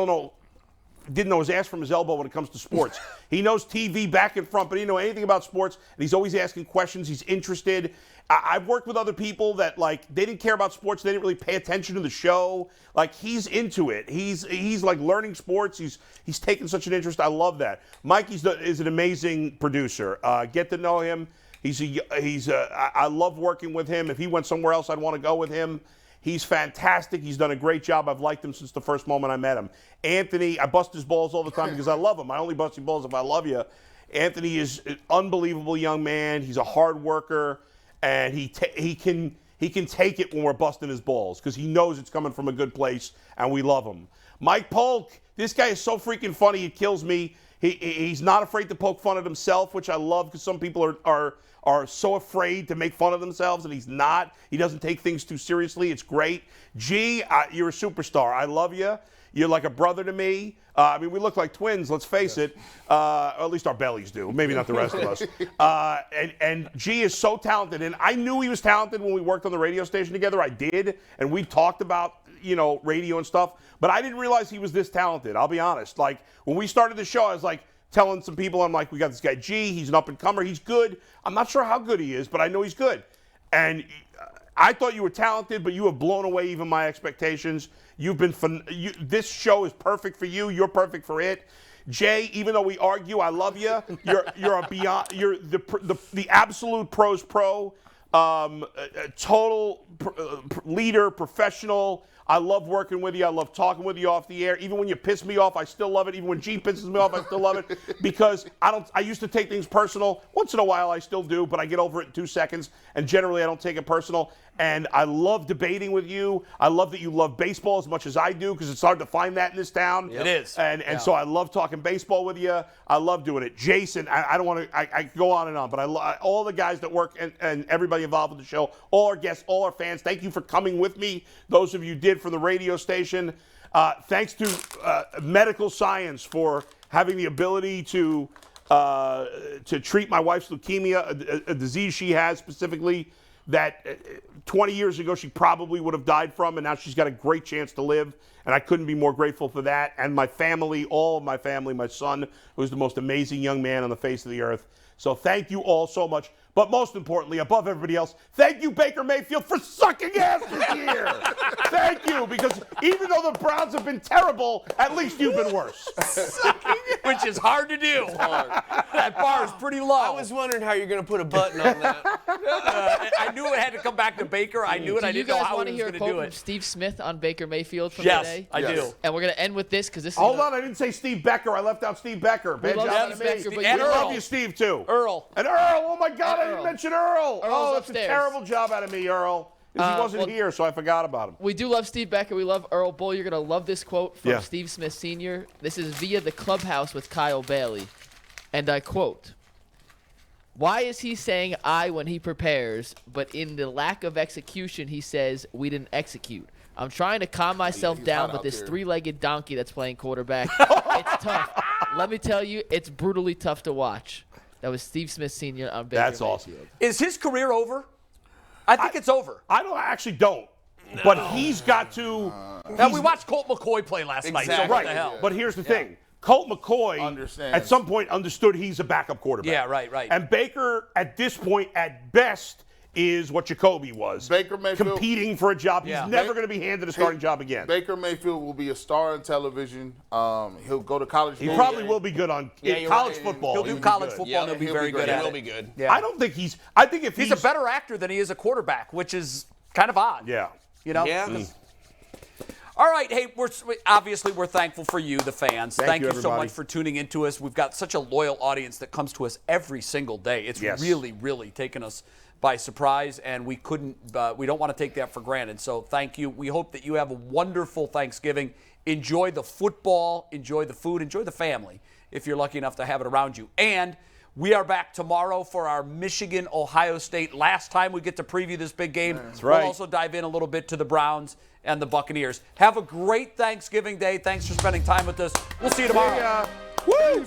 didn't know his ass from his elbow when it comes to sports. He knows TV back and front, but he didn't know anything about sports, and he's always asking questions. He's interested. I've worked with other people that, like, they didn't care about sports. They didn't really pay attention to the show. Like, he's into it. He's like learning sports. He's taken such an interest. I love that. Mike is an amazing producer. Get to know him. I love working with him. If he went somewhere else, I'd want to go with him. He's fantastic. He's done a great job. I've liked him since the first moment I met him. Anthony, I bust his balls all the time because I love him. I only bust your balls if I love you. Anthony is an unbelievable young man. He's a hard worker. and he can take it when we're busting his balls because he knows it's coming from a good place, and we love him. Mike Polk, this guy is so freaking funny, it kills me. He's not afraid to poke fun at himself, which I love because some people are so afraid to make fun of themselves, and he's not. He doesn't take things too seriously. It's great. G, you're a superstar. I love you. You're like a brother to me. I mean, we look like twins, let's face it. Or at least our bellies do. Maybe not the rest of us. And G is so talented. And I knew he was talented when we worked on the radio station together. I did. And we talked about, radio and stuff. But I didn't realize he was this talented. I'll be honest. Like, when we started the show, I was like telling some people, I'm like, we got this guy G. He's an up-and-comer. He's good. I'm not sure how good he is, but I know he's good. And I thought you were talented, but you have blown away even my expectations. You've been this show is perfect for you. You're perfect for it. Jay, even though we argue, I love you. You're a beyond. You're the absolute pros pro, total leader, professional. I love working with you. I love talking with you off the air. Even when you piss me off, I still love it. Even when G pisses me off, I still love it because I used to take things personal. Once in a while, I still do, but I get over it in 2 seconds. And generally, I don't take it personal. And I love debating with you. I love that you love baseball as much as I do because it's hard to find that in this town. It is. And so I love talking baseball with you. I love doing it. Jason, I don't want to. I go on and on, but all the guys that work and everybody involved with the show, all our guests, all our fans. Thank you for coming with me. Those of you did from the radio station. Thanks to medical science for having the ability to treat my wife's leukemia, a disease she has specifically that 20 years ago she probably would have died from, and now she's got a great chance to live, and I couldn't be more grateful for that. And my family, all of my family, my son, who's the most amazing young man on the face of the earth. So thank you all so much. But most importantly, above everybody else, thank you, Baker Mayfield, for sucking ass this year. Thank you, because even though the Browns have been terrible, at least you've been worse. Which is hard to do. That bar is pretty low. I was wondering how you're going to put a button on that. I knew it had to come back to Baker. I knew it. I didn't know how he was going to do Do you guys want to hear a quote from it. Steve Smith on Baker Mayfield from Yes, today? I do. And we're going to end with this because this is Hold on, I didn't say Steve Becker. I left out Steve Becker. Bad love job Steve to me. Becker, but And we Earl. love you, Steve, too. Earl. And Earl, oh my God, I Earl. didn't mention Earl. Earl's That's upstairs. a terrible job out of me, Earl. He wasn't here, so I forgot about him. We do love Steve Becker. We love Earl Bull. You're going to love this quote from Yeah. Steve Smith Sr. This is via the Clubhouse with Kyle Bailey. And I quote, "Why is he saying I when he prepares, but in the lack of execution he says we didn't execute? I'm trying to calm myself he's down hot with out this there. three-legged donkey that's playing quarterback. It's tough. Let me tell you, it's brutally tough to watch." That was Steve Smith Sr. on Baker That's awesome. Mayfield. Is his career over? I think it's over. I actually don't. But he's got to. Now, we watched Colt McCoy play last night, so what Right. the hell? But here's the thing. Colt McCoy Understands. at some point understood he's a backup quarterback. Yeah, right. And Baker, at this point, at best, is what Jacoby was. Baker Mayfield- competing for a job. Yeah. He's never going to be handed a starting job again. Baker Mayfield will be a star on television. He'll go to college. He probably will be good on you're college right. football. He'll He do would be college good. football, Yeah, and he'll be he'll very be good great. at He will it. be good. Yeah. I don't think I think if He's a better actor than he is a quarterback, which is kind of odd. Yeah. You know? Yeah. All right, hey, we're thankful for you, the fans. Thank you, you so everybody. much for tuning into us. We've got such a loyal audience that comes to us every single day. It's Yes. really taken us by surprise, and we don't want to take that for granted. So thank you. We hope that you have a wonderful Thanksgiving. Enjoy the football, enjoy the food, enjoy the family if you're lucky enough to have it around you. And we are back tomorrow for our Michigan-Ohio State. Last time we get to preview this big game. That's right. We'll also dive in a little bit to the Browns and the Buccaneers. Have a great Thanksgiving Day. Thanks for spending time with us. We'll see you tomorrow. Woo!